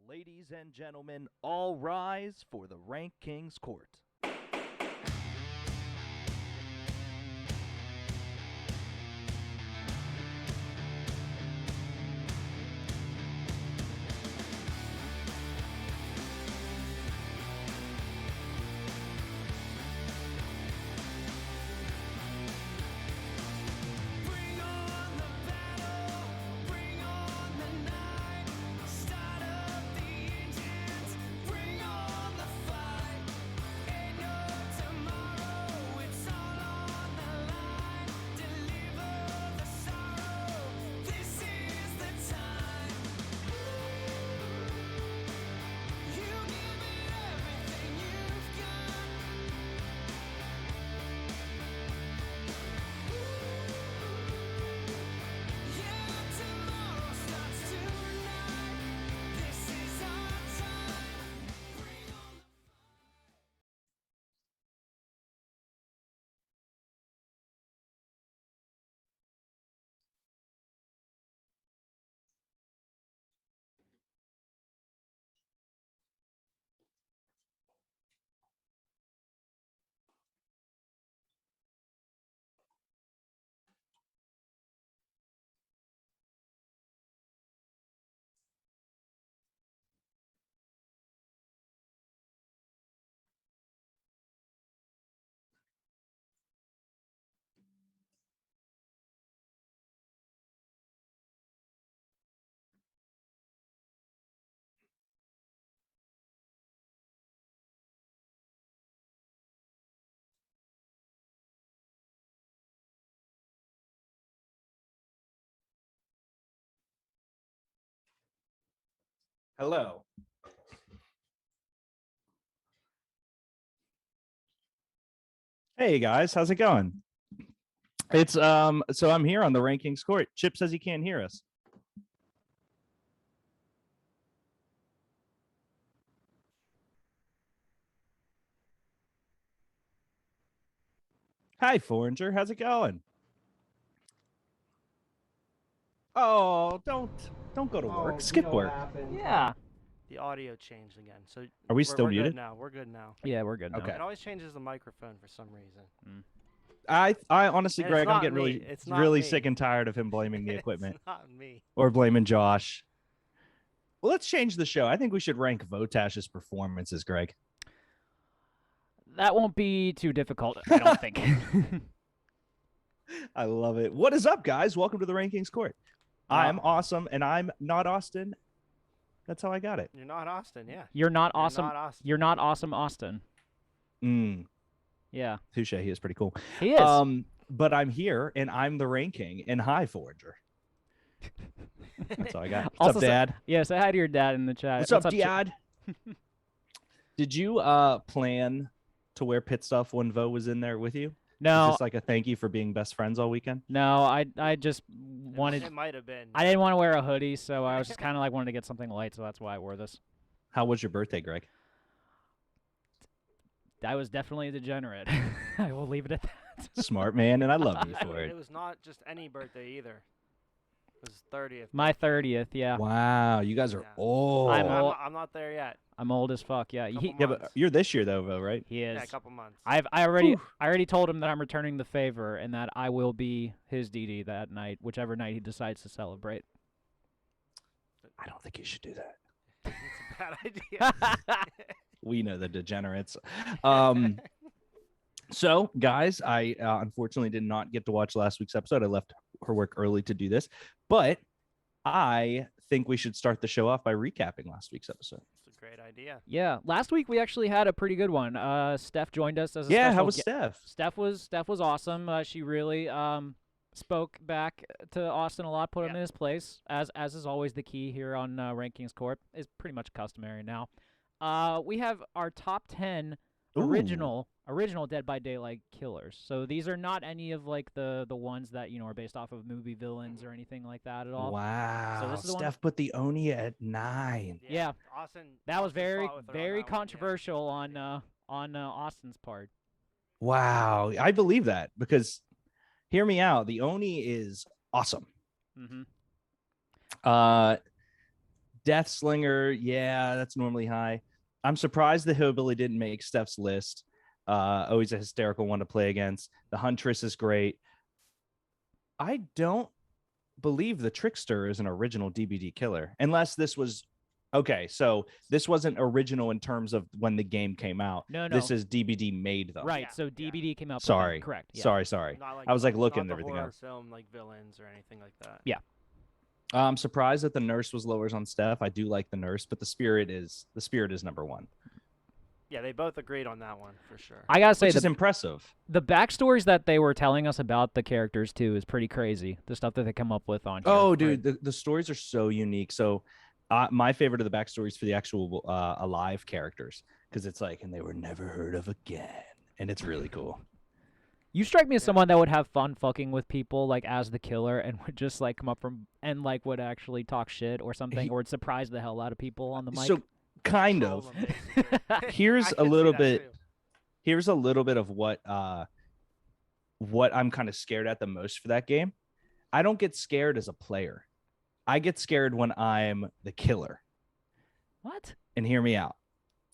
Ladies and gentlemen, all rise for the RankKing's court. Hello. Hey guys, how's it going? It's so I'm here on the RankKing's court. Chip says he can't hear us. Hi, Foreigner. How's it going? Oh, don't go to work. Skip work. Yeah. The audio changed again. So Are we still we're muted? Good now. We're good now. Yeah, we're good now. Okay. It always changes the microphone for some reason. I honestly, And Greg, I'm getting really me. sick and tired of him blaming the equipment. It's not me. Or blaming Josh. Well, let's change the show. I think we should rank Votash's performances, Greg. That won't be too difficult, I don't think. I love it. What is up, guys? Welcome to the RankKing's court. I'm awesome, and I'm not Austin. That's how I got it. You're not Austin, yeah. You're not You're awesome. not Austin. You're not awesome, Austin. Yeah. Touche. He is pretty cool. He is. But I'm here, and I'm the RankKing. And hi, Forager. That's all I got. What's Also up, Dad? Yeah, say hi to your dad in the chat. What's up, Dad? Did you plan to wear pit stuff when Vo was in there with you? No. Is this like a thank you for being best friends all weekend? No, I just wanted. It might have been. I didn't want to wear a hoodie, so I was just kind of like wanted to get something light, so that's why I wore this. How was your birthday, Greg? I was definitely a degenerate. I will leave it at that. Smart man, and I love you for It it. was not just any birthday either. It was 30th. My 30th, yeah. Wow, you guys are Yeah. old. I'm not there yet. I'm old as fuck. Yeah. Yeah, but you're this year though, Vo, right? He is. Yeah, a couple months. I already told him that I'm returning the favor and that I will be his DD that night, whichever night he decides to celebrate. I don't think you should do that. It's a bad idea. We know the degenerates. So, guys, I unfortunately did not get to watch last week's episode. I left her work early to do this, but I think we should start the show off by recapping last week's episode. It's a great idea. Yeah, last week we actually had a pretty good one. Steph joined us as a Yeah, special how was guest. Steph? Steph was awesome. She really spoke back to Austin a lot, put him in his place, as is always the key here on RankKing's Corp. Is pretty much customary now. We have our top 10 original Dead by Daylight killers. So these are not any of like the ones that are based off of movie villains or anything like that at all. Wow. So this is the Steph put the Oni at 9. Yeah. Austin. That was very fought with her on that one, yeah. controversial on Austin's part. Wow, I believe that because hear me out. The Oni is awesome. Mm-hmm. Death Slinger, yeah, that's normally high. I'm surprised the Hillbilly didn't make Steph's list. Always a hysterical one to play against. The Huntress is great. I don't believe the Trickster is an original DBD killer, unless this was okay. So this wasn't original in terms of when the game came out. No. This is DBD made them. Right. Yeah, So DBD came out. Sorry. Correct. Yeah. Sorry. Not like I was like not looking at the everything horror else. film like villains or anything like that. Yeah. I'm surprised that the Nurse was lowers on Steph. I do like the Nurse, but the Spirit is number one, Yeah, they both agreed on that one for sure. I gotta say which is impressive. the backstories that they were telling us about the characters too is pretty crazy. The stuff that they come up with on here. Oh, dude, the stories are so unique. So, my favorite of the backstories for the actual alive characters, because it's like, and they were never heard of again, and it's really cool. You strike me as someone that would have fun fucking with people, like, as the killer, and would just, like, come up from, and, like, would actually talk shit or something, or would surprise the hell out of people on the mic. So, kind Troll of. them, basically. Here's I a can see little that, bit. too. Here's a little bit of what I'm kind of scared at the most for that game. I don't get scared as a player. I get scared when I'm the killer. What? And hear me out.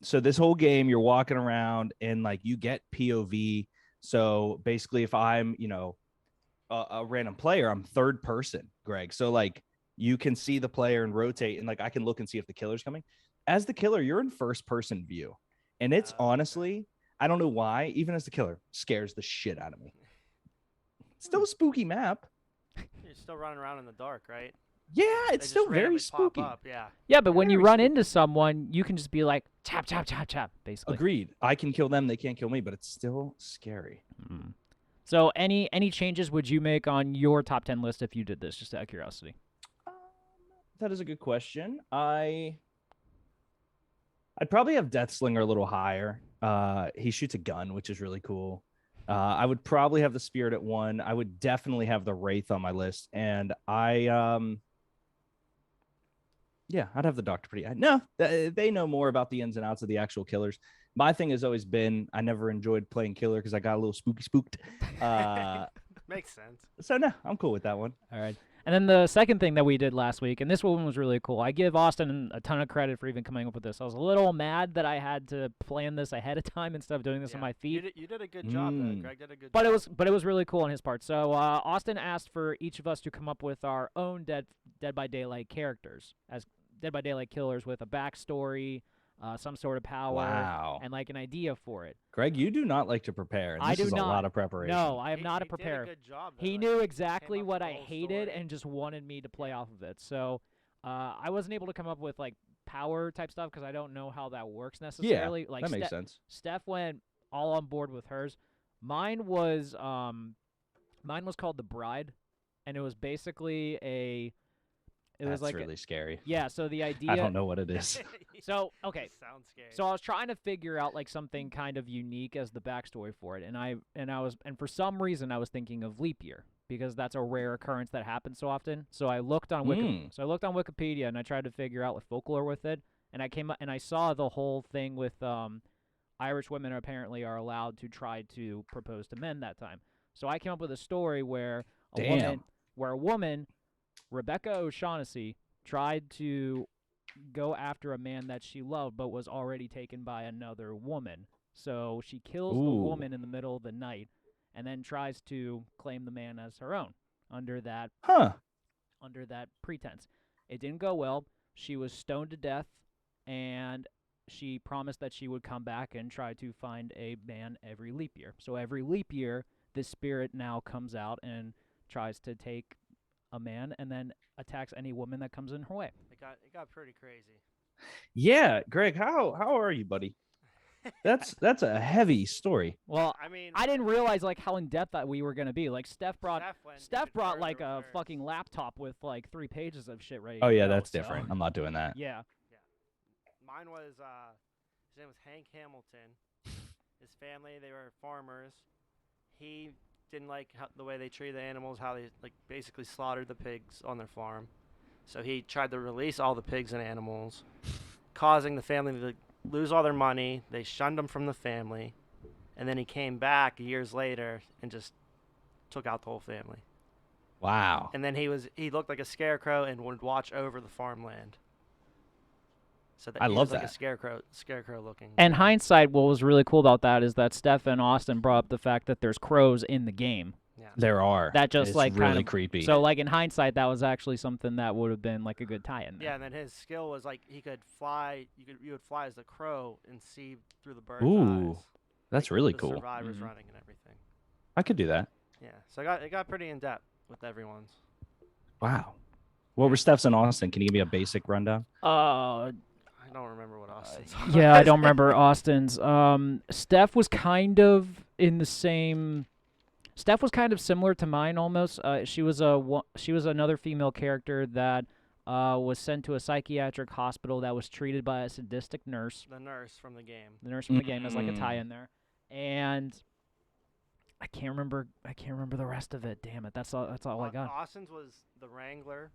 So this whole game, you're walking around and like you get POV. So basically, if I'm, a random player, I'm third person, Greg. So like you can see the player and rotate, and like I can look and see if the killer's coming. As the killer, you're in first person view, and it's honestly, I don't know why, even as the killer, scares the shit out of me. It's still a spooky map. You're still running around in the dark, right? Yeah, They it's just still very randomly pop spooky. up, yeah. Yeah, but when you Very run spooky. into someone, you can just be like, chop, chop, chop, chop, basically. Agreed. I can kill them; they can't kill me, but it's still scary. Mm. So any changes would you make on your top 10 list if you did this, just out of curiosity? That is a good question. I'd probably have Death Slinger a little higher. He shoots a gun, which is really cool. I would probably have the Spirit at 1. I would definitely have the Wraith on my list, and I'd have the Doctor pretty. No, they know more about the ins and outs of the actual killers. My thing has always been I never enjoyed playing killer because I got a little spooked. Makes sense. So no, I'm cool with that one. All right. And then the second thing that we did last week, and this one was really cool. I give Austin a ton of credit for even coming up with this. I was a little mad that I had to plan this ahead of time instead of doing this on my feet. You did a good job, though. Greg did a good But job. it was really cool on his part. So Austin asked for each of us to come up with our own Dead by Daylight characters as Dead by Daylight killers with a backstory, some sort of power, Wow. and like an idea for it. Greg, you do not like to prepare. And I this do is not. a lot of preparation. No, I am He- not a he did preparer. good job, though. He Like, knew came exactly up what with I the whole hated story. and just wanted me to play off of it. So I wasn't able to come up with like power type stuff because I don't know how that works necessarily. Like that makes sense. Steph went all on board with hers. Mine was called The Bride, and it was basically That's like really scary. yeah. So the idea. I don't know what it is. So okay. Sounds scary. So I was trying to figure out like something kind of unique as the backstory for it, and for some reason I was thinking of leap year because that's a rare occurrence that happens so often. So I looked on Wikipedia and I tried to figure out like folklore with it, and I came up and I saw the whole thing with Irish women apparently are allowed to try to propose to men that time. So I came up with a story where a woman, Rebecca O'Shaughnessy, tried to go after a man that she loved but was already taken by another woman. So she kills the woman in the middle of the night and then tries to claim the man as her own under that pretense. It didn't go well. She was stoned to death, and she promised that she would come back and try to find a man every leap year. So every leap year, this spirit now comes out and tries to take a man and then attacks any woman that comes in her way. It got pretty crazy. Yeah, Greg, how are you, buddy? That's a heavy story. Well, I mean, I didn't realize like how in depth that we were gonna be. Like Steph brought went even like further a with hers. fucking laptop with like 3 pages of shit ready. Oh to yeah, go, that's so- different. I'm not doing that. Yeah. Mine was his name was Hank Hamilton. His family, they were farmers. He didn't like the way they treated the animals, how they like basically slaughtered the pigs on their farm. So he tried to release all the pigs and animals, causing the family to lose all their money. They shunned him from the family, and then he came back years later and just took out the whole family. Wow. And then he looked like a scarecrow and would watch over the farmland. So that I he love was like that. a scarecrow looking. And hindsight, what was really cool about that is that Steph and Austin brought up the fact that there's crows in the game. Yeah. There are. That just it's like really kind of creepy. So like in hindsight, that was actually something that would have been like a good tie-in. There. Yeah, and then his skill was like he could fly. You would fly as the crow and see through the bird's Ooh, eyes. that's like, really the cool. Survivors running and everything. I could do that. Yeah, so it got pretty in depth with everyone's. Wow. What were Steph's and Austin? Can you give me a basic rundown? I don't remember what Austin's. Yeah, I don't remember Austin's. Steph was kind of in the same. Steph was kind of similar to mine almost. She was another female character that was sent to a psychiatric hospital that was treated by a sadistic nurse. The nurse from the game. The nurse from the game has like a tie in there, and I can't remember the rest of it. Damn it, that's all I got. Austin's was the Wrangler,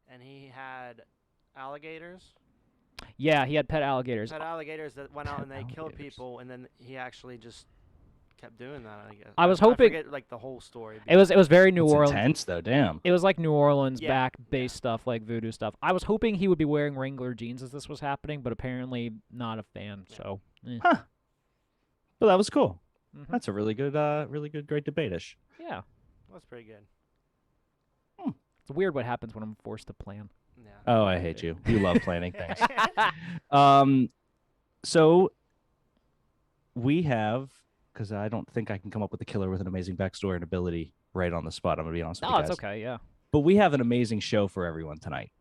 and he had alligators. Yeah, he had pet alligators. Pet alligators that went out Pet and they killed alligators. people, and then he actually just kept doing that. I guess. I was I hoping forget, like the whole story. it was very New It's Orleans. intense though. Damn. It was like New Orleans Yeah, back-based stuff, like voodoo stuff. I was hoping he would be wearing Wrangler jeans as this was happening, but apparently not a fan. Yeah. So, Well, that was cool. mhm. That's a really good, great debate-ish. Yeah, That's pretty good. it's weird what happens when I'm forced to plan. Yeah. Oh, I hate you. You love planning things. So we have, because I don't think I can come up with a killer with an amazing backstory and ability right on the spot. I'm gonna be honest with No, you it's guys. okay. Yeah. But we have an amazing show for everyone tonight.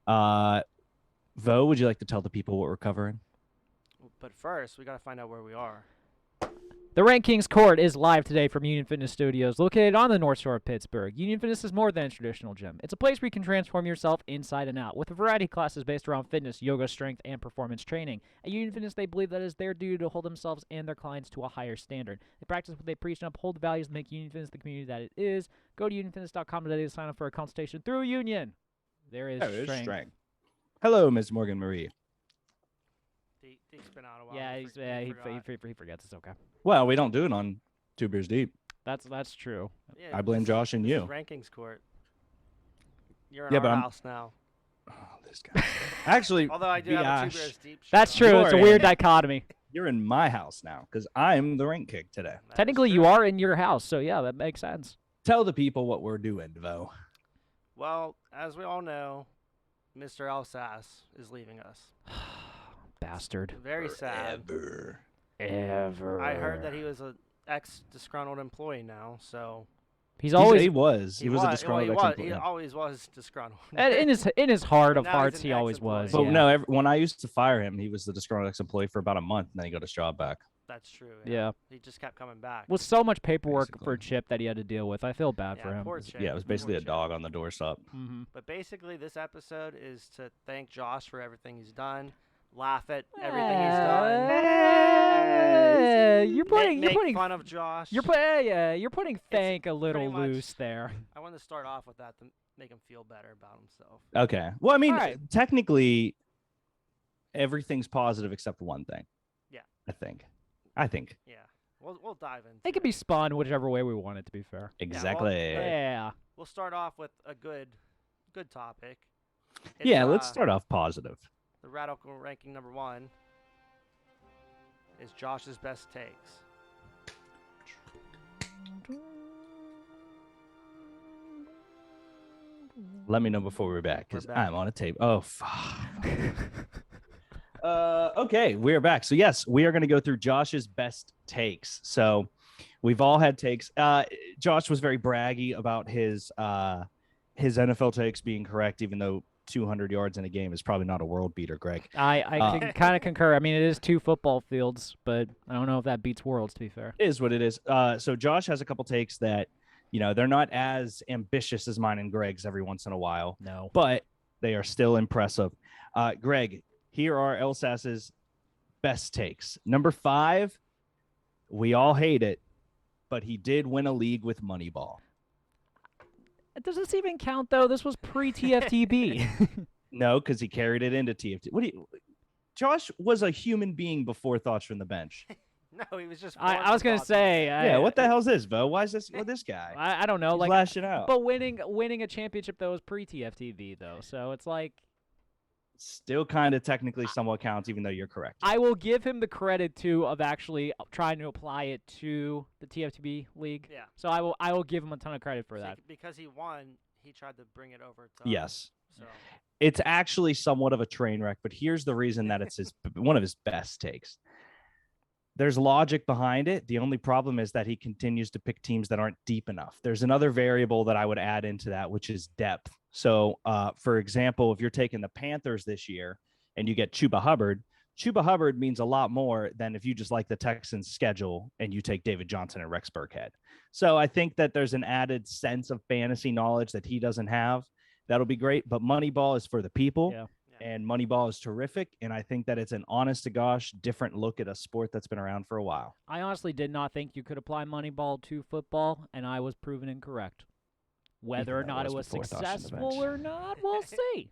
Vo, would you like to tell the people what we're covering? But first, we gotta find out where we are. The RankKing's Court is live today from Union Fitness Studios, located on the North Shore of Pittsburgh. Union Fitness is more than a traditional gym. It's a place where you can transform yourself inside and out, with a variety of classes based around fitness, yoga, strength, and performance training. At Union Fitness, they believe that it is their duty to hold themselves and their clients to a higher standard. They practice what they preach and uphold the values that make Union Fitness the community that it is. Go to unionfitness.com today to sign up for a consultation through Union. There is strength. Hello, Ms. Morgan Marie. Deke's been out a while. Yeah, forgot. he forgets. It's okay. Well, we don't do it on Two Beers Deep. That's true. Yeah, I blame Josh and this is you. RankKing's Court. You're in Yeah, our but I'm- house now. Oh, this guy. Actually, Although I do have a Biash, Two Bears Deep show. That's true. It's a You're weird in. dichotomy. you're in my house now because I'm the rank kick today. That is Technically, you true. are in your house, so yeah, that makes sense. Tell the people what we're doing, Vo. Well, as we all know, Mr. Alsace is leaving us. Bastard. Very sad. Ever. I heard that he was an ex-disgruntled employee now, so He's always he was a disgruntled he ex-employee. always was disgruntled. in his heart of Now he's hearts, an he always was. ex-employee. But Yeah. no, when I used to fire him, he was the disgruntled ex-employee for about a month, and then he got his job back. That's true. Yeah. He just kept coming back. With so much paperwork for Basically. Chip that he had to deal with, I feel bad Yeah, for him. poor Chip. Yeah, it was basically Poor a Chip. dog on the doorstep. Mm-hmm. But basically, this episode is to thank Josh for everything he's done, laugh at everything he's done, You're putting make fun of Josh. you're putting thank a little pretty much- loose there. I wanted to start off with that to make him feel better about himself. Okay. Well, I mean, All right. technically, everything's positive except one thing. Yeah. I think. Yeah, we'll dive into. It can be spun whichever way we want it to be fair. Exactly. Yeah. We'll start off with a good topic. It's, Yeah, let's start off positive. The radical ranking number 1 is Josh's best takes. Let me know before we're back because back. I'm on a tape. Oh, fuck. Okay, we're back. So yes, we are going to go through Josh's best takes. So we've all had takes. Josh was very braggy about his NFL takes being correct, even though 200 yards in a game is probably not a world beater, Greg. I can kind of concur. I mean, it is 2 football fields, but I don't know if that beats worlds, to be fair. It is what it is. So Josh has a couple takes that, they're not as ambitious as mine and Greg's every once in a while, No. but they are still impressive. Greg, here are Elsas's best takes. Number 5, we all hate it, but he did win a league with Moneyball. Does this even count, though? This was pre-TFTB. No, because he carried it into TFT. Josh was a human being before Thoughts from the Bench. No, he was just. I was going to say. Yeah, what the hell's this, Bo? Why is this this guy? I don't know. He's Like, lashing out. but winning a championship, though, was pre-TFTB, though. So it's like. Still kind of technically somewhat counts, even though you're correct. I will give him the credit too of actually trying to apply it to the TFTB league. Yeah. So I will give him a ton of credit for that. Because he won, he tried to bring it over to Yes. So It's actually somewhat of a train wreck, but here's the reason that it's one of his best takes. There's logic behind it. The only problem is that he continues to pick teams that aren't deep enough. There's another variable that I would add into that, which is depth. So, for example, if you're taking the Panthers this year and you get Chuba Hubbard means a lot more than if you just like the Texans schedule and you take David Johnson and Rex Burkhead. So I think that there's an added sense of fantasy knowledge that he doesn't have. That'll be great. But Moneyball is for the people. Yeah. And Moneyball is terrific. And I think that it's an honest to gosh different look at a sport that's been around for a while. I honestly did not think you could apply Moneyball to football, and I was proven incorrect. Whether or not it was successful or not, we'll see.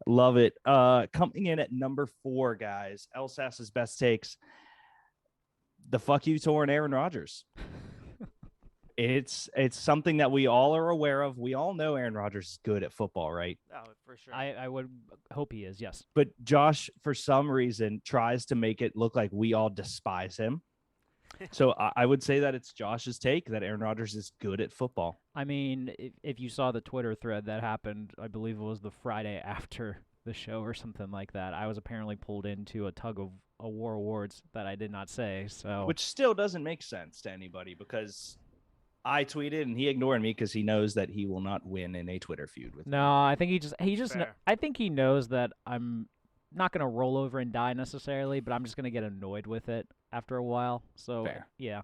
Love it. Coming in at number 4, guys, Elsas's best takes. The fuck you tour and Aaron Rodgers. It's something that we all are aware of. We all know Aaron Rodgers is good at football, right? Oh, for sure. I would hope he is, yes. But Josh, for some reason, tries to make it look like we all despise him. So I would say that it's Josh's take that Aaron Rodgers is good at football. I mean, if you saw the Twitter thread that happened, I believe it was the Friday after the show or something like that. I was apparently pulled into a tug of war awards that I did not say. So, which still doesn't make sense to anybody because I tweeted and he ignored me because he knows that he will not win in a Twitter feud with me. No, I think he just Fair. I think he knows that I'm not going to roll over and die necessarily, but I'm just going to get annoyed with it after a while. So, Fair. Yeah.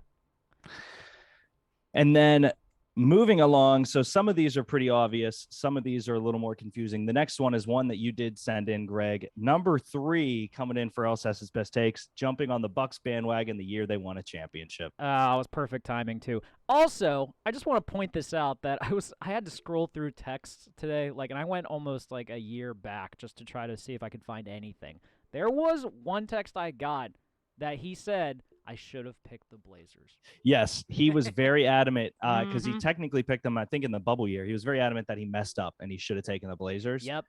And then moving along, so some of these are pretty obvious. Some of these are a little more confusing. The next one is one that you did send in, Greg. Number 3 coming in for Elsas's best takes, jumping on the Bucs bandwagon the year they won a championship. It was perfect timing too. Also, I just want to point this out that I had to scroll through texts today, and I went almost like a year back just to try to see if I could find anything. There was one text I got that he said I should have picked the Blazers. Yes, he was very adamant because he technically picked them, I think, in the bubble year. He was very adamant that he messed up and he should have taken the Blazers. Yep.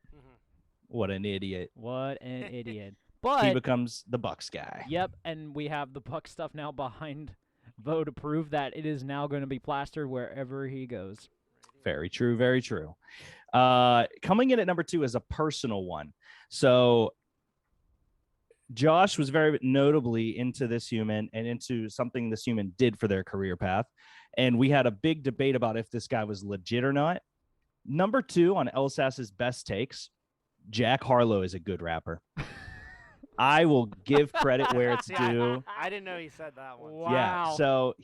What an idiot. What an idiot. But he becomes the Bucs guy. Yep, and we have the Bucs stuff now behind Bo to prove that it is now going to be plastered wherever he goes. Very true, very true. Coming in at number 2 is a personal one. So Josh was very notably into this human and into something this human did for their career path. And we had a big debate about if this guy was legit or not. Number 2 on Elsas's best takes, Jack Harlow is a good rapper. I will give credit where it's due. I didn't know he said that one. Wow. Yeah. So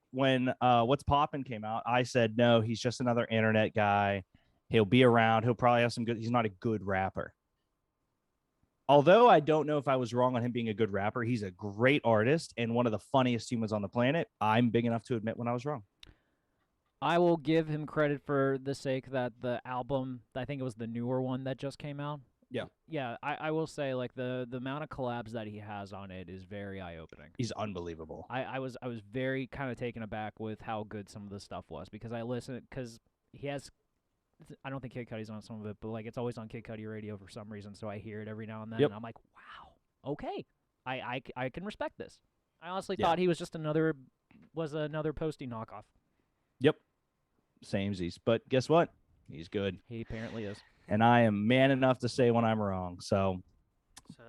when What's Poppin' came out, I said, no, he's just another internet guy. He'll be around. He'll probably have some good. He's not a good rapper. Although I don't know if I was wrong on him being a good rapper, he's a great artist and one of the funniest humans on the planet. I'm big enough to admit when I was wrong. I will give him credit for the sake that the album, I think it was the newer one that just came out. Yeah. Yeah, I will say the amount of collabs that he has on it is very eye-opening. He's unbelievable. I was very kind of taken aback with how good some of the stuff was because he has. I don't think Kid Cudi's on some of it, but it's always on Kid Cudi radio for some reason, so I hear it every now and then, and I'm like, wow, okay, I can respect this. I honestly thought he was just another Posty knockoff. Yep, samesies. But guess what? He's good. He apparently is. And I am man enough to say when I'm wrong. So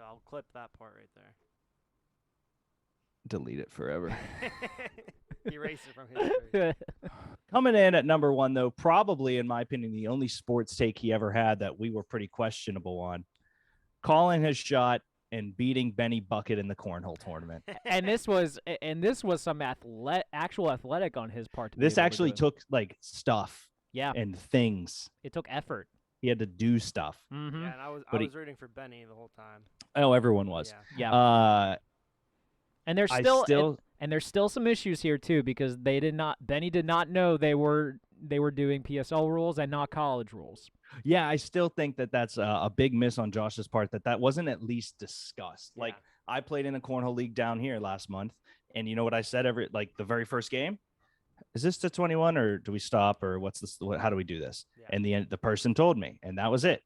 I'll clip that part right there. Delete it forever. Erase it from history. Coming in at number 1, though, probably, in my opinion, the only sports take he ever had that we were pretty questionable on. Calling his shot and beating Benny Bucket in the cornhole tournament. and this was some actual athletic on his part. This actually took stuff. Yeah. And things. It took effort. He had to do stuff. Mm-hmm. Yeah, and I was rooting for Benny the whole time. Oh, everyone was. Yeah. And there's still some issues here too because Benny did not know they were doing PSL rules and not college rules. Yeah, I still think that that's a big miss on Josh's part that wasn't at least discussed. Yeah. I played in a cornhole league down here last month, and you know what I said the very first game? Is this to 21 or do we stop or what's this? How do we do this? Yeah. And the person told me, and that was it.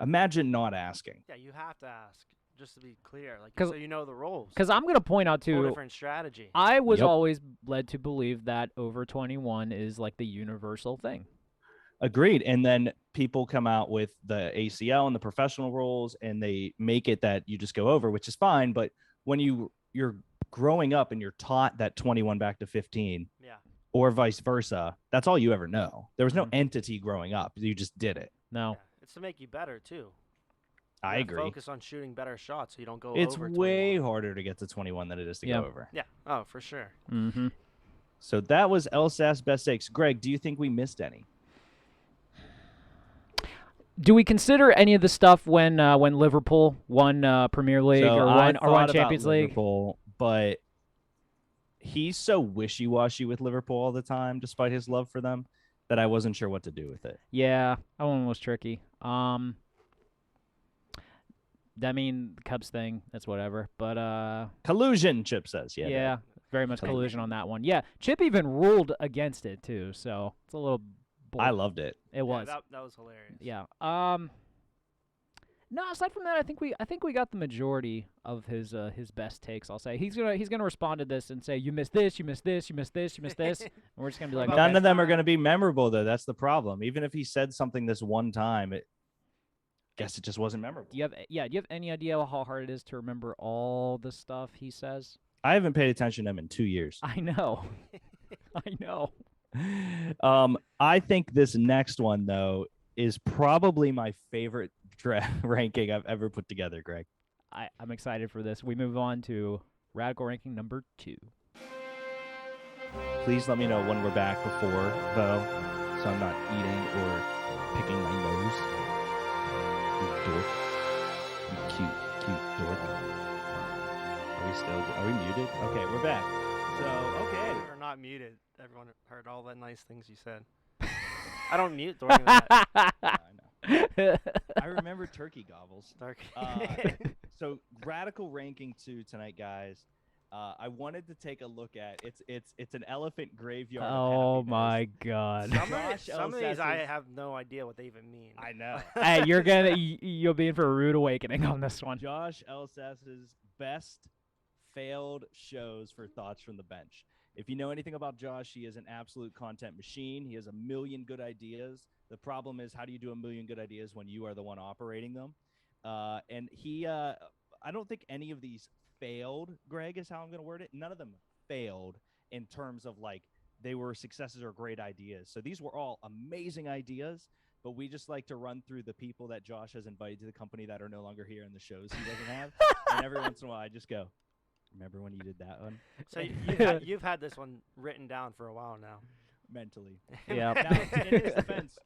Imagine not asking. Yeah, you have to ask just to be clear, like 'Cause- so you know the rules. Because I'm gonna point out Whole too. different strategy. I was Yep. always led to believe that over 21 is like the universal thing. Agreed. And then people come out with the ACL and the professional rules, and they make it that you just go over, which is fine. But when you're growing up and you're taught that 21 back to 15, Yeah. or vice versa, that's all you ever know. There was no Mhm. entity growing up. You just did it. No. Yeah. It's to make you better too. I You gotta agree. Focus on shooting better shots so you don't go It's over way 21. harder to get to 21 than it is to Yeah. go over. Yeah. Oh, for sure. Mm-hmm. So that was LSAS best takes. Greg, do you think we missed any? Do we consider any of the stuff when Liverpool won Premier League So or I won thought about Champions League? Liverpool, but he's so wishy-washy with Liverpool all the time, despite his love for them, that I wasn't sure what to do with it. Yeah, that one was tricky. I mean, the Cubs thing, that's whatever. But Collusion, Chip says. Yeah. yeah, very much Collusion. collusion on that one. Yeah, Chip even ruled against it too, so it's a little. I loved it. It was. Yeah, that was hilarious. Yeah. No, aside from that, I think we got the majority of his best takes. I'll say he's gonna respond to this and say you missed this, you missed this, you missed this, you missed this, and we're just gonna be like, Well, None okay. of them are going to be memorable, though. That's the problem. Even if he said something this one time, guess it just wasn't memorable. Do you have any idea how hard it is to remember all the stuff he says? I haven't paid attention to him in 2 years. I know. I know. I think this next one, though, is probably my favorite ranking I've ever put together, Greg. I'm excited for this. We move on to Radical Ranking number 2. Please let me know when we're back before, though, so I'm not eating or picking my nose. You dork. You cute dork. Are we muted? Okay, we're back. So, okay. We're not muted. Everyone heard all the nice things you said. I don't mute during that. I know. I remember turkey gobbles. Dark. So Radical Ranking 2 tonight, guys. I wanted to take a look at it's an elephant graveyard. Oh of my happiness. God. Some of these I Elsas's- have no idea what they even mean. I know. Hey, you'll be in for a rude awakening on this one. Josh Elsas's best failed shows for thoughts from the bench. If you know anything about Josh, he is an absolute content machine. He has a million good ideas. The problem is, how do you do a million good ideas when you are the one operating them? And he, I don't think any of these failed, Greg, is how I'm going to word it. None of them failed in terms of like they were successes or great ideas. So these were all amazing ideas, but we just like to run through the people that Josh has invited to the company that are no longer here in the shows he doesn't have. And every once in a while, I just go, remember when you did that one? So you've had this one written down for a while now. Mentally. Yeah. Now, in his defense,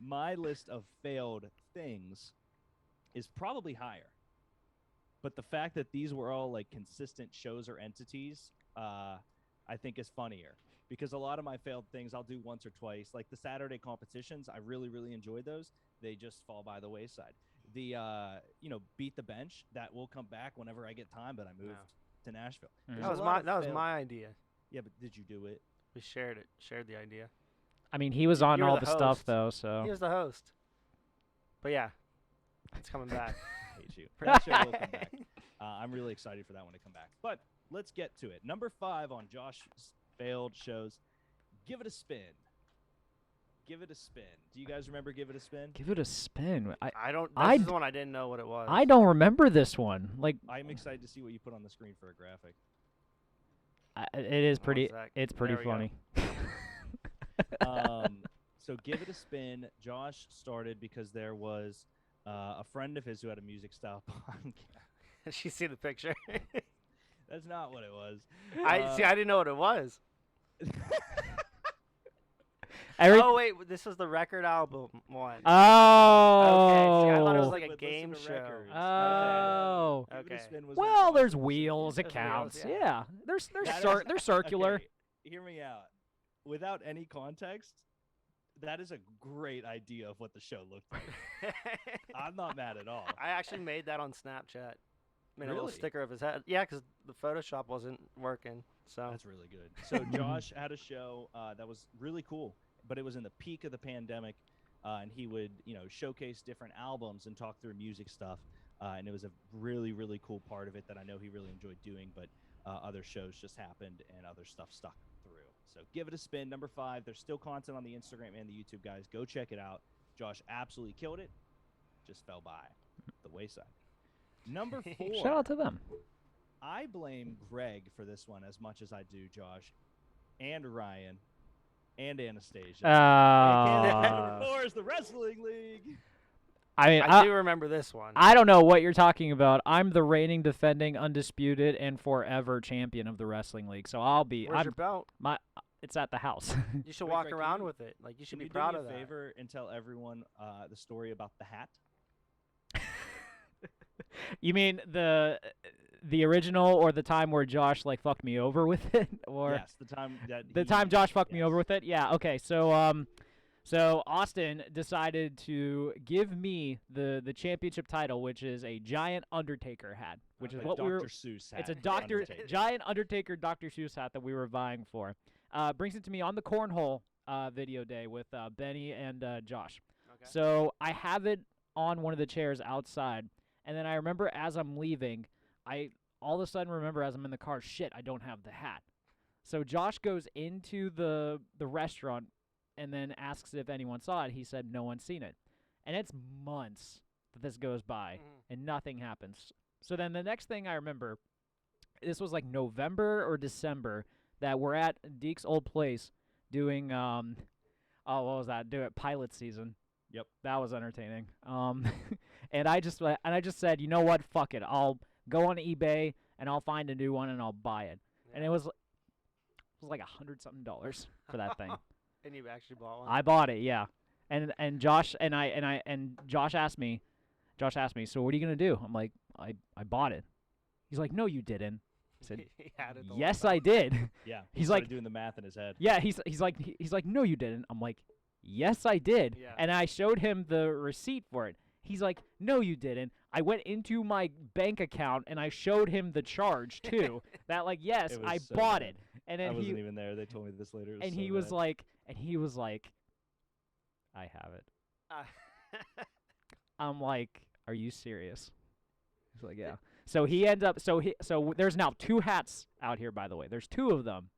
my list of failed things is probably higher. But the fact that these were all like consistent shows or entities, I think is funnier. Because a lot of my failed things I'll do once or twice. Like the Saturday competitions, I really, really enjoyed those. They just fall by the wayside. The, beat the bench, that will come back whenever I get time, but I moved to Nashville. Mhm. There's a lot That of was failed- my idea. Yeah, but did you do it? We shared the idea. I mean, he was on You were all the the stuff host. though, so He was the host. But yeah, it's coming back. I hate you. That show will come back. I'm really excited for that one to come back. But let's get to it. Number 5 on Josh's failed shows. Give it a spin. Give it a spin. Do you guys remember Give It a Spin? give it a spin. I don't. I This is d- the one I didn't know what it was. I don't remember this one. Like I'm excited to see what you put on the screen for a graphic. it is One pretty. sec. It's pretty There we go. funny. So Give It a Spin. Josh started because there was a friend of his who had a music style podcast. She see the picture. That's not what it was. I didn't know what it was. Every- Oh wait, this was the record album one. Oh. Okay, see, I thought it was like a But listen game to show. records. Oh. Give It a Okay. Spin was when Well, Josh there's was- wheels. It There's wheels, counts. yeah. Yeah. They're That is- circular. Okay, hear me out. Without any context, that is a great idea of what the show looked like. I'm not mad at all. I actually made that on Snapchat. Made a little Really? sticker of his head. Yeah, because the Photoshop wasn't working. So That's really good. So Josh had a show that was really cool, but it was in the peak of the pandemic. and he would showcase different albums and talk through music stuff. And it was a really, really cool part of it that I know he really enjoyed doing, but other shows just happened and other stuff stuck through. So give it a spin. Number 5, there's still content on the Instagram and the YouTube, guys. Go check it out. Josh absolutely killed it. Just fell by the wayside. Number 4. Shout out to them. I blame Greg for this one as much as I do Josh and Ryan and Anastasia. Number 4 is the Wrestling League. I mean, I do remember this one. I don't know what you're talking about. I'm the reigning, defending, undisputed, and forever champion of the Wrestling League. So I'll be. Where's your belt? It's at the house. You should walk around with it. Like you should be proud of that. Do me a favor and tell everyone the story about the hat? You mean the original, or the time where Josh like fucked me over with it, or yes, the time that Josh fucked me over with it? Yeah. Okay. So Austin decided to give me the championship title, which is a giant Undertaker hat, which is what Dr. Seuss hat. It's a giant Undertaker Dr. Seuss hat that we were vying for. Brings it to me on the cornhole video day with Benny and Josh. Okay. So I have it on one of the chairs outside, and then I remember as I'm leaving, I all of a sudden remember as I'm in the car, shit, I don't have the hat. So Josh goes into the restaurant and then asks if anyone saw it. He said no one's seen it. And it's months that this goes by, and nothing happens. So then the next thing I remember, this was like November or December, that we're at Deke's old place doing, what was that? Do it pilot season. Yep. That was entertaining. And I just said, you know what? Fuck it. I'll go on eBay and I'll find a new one and I'll buy it. Yeah. And it was like $100-something for that thing. And you actually bought one? I bought it, yeah. And Josh and Josh asked me, so what are you gonna do? I'm like, I bought it. He's like, no, you didn't. I said, yes, I did. Yeah. He's like doing the math in his head. Yeah. He's like, no, you didn't. I'm like, yes, I did. Yeah. And I showed him the receipt for it. He's like, no, you didn't. I went into my bank account and I showed him the charge too. That like, yes, I bought it. And then I wasn't even there. They told me this later. And he was like, I have it. I'm like, are you serious? He's like, yeah. So he ends up. So there's now 2 hats out here. By the way, there's 2 of them,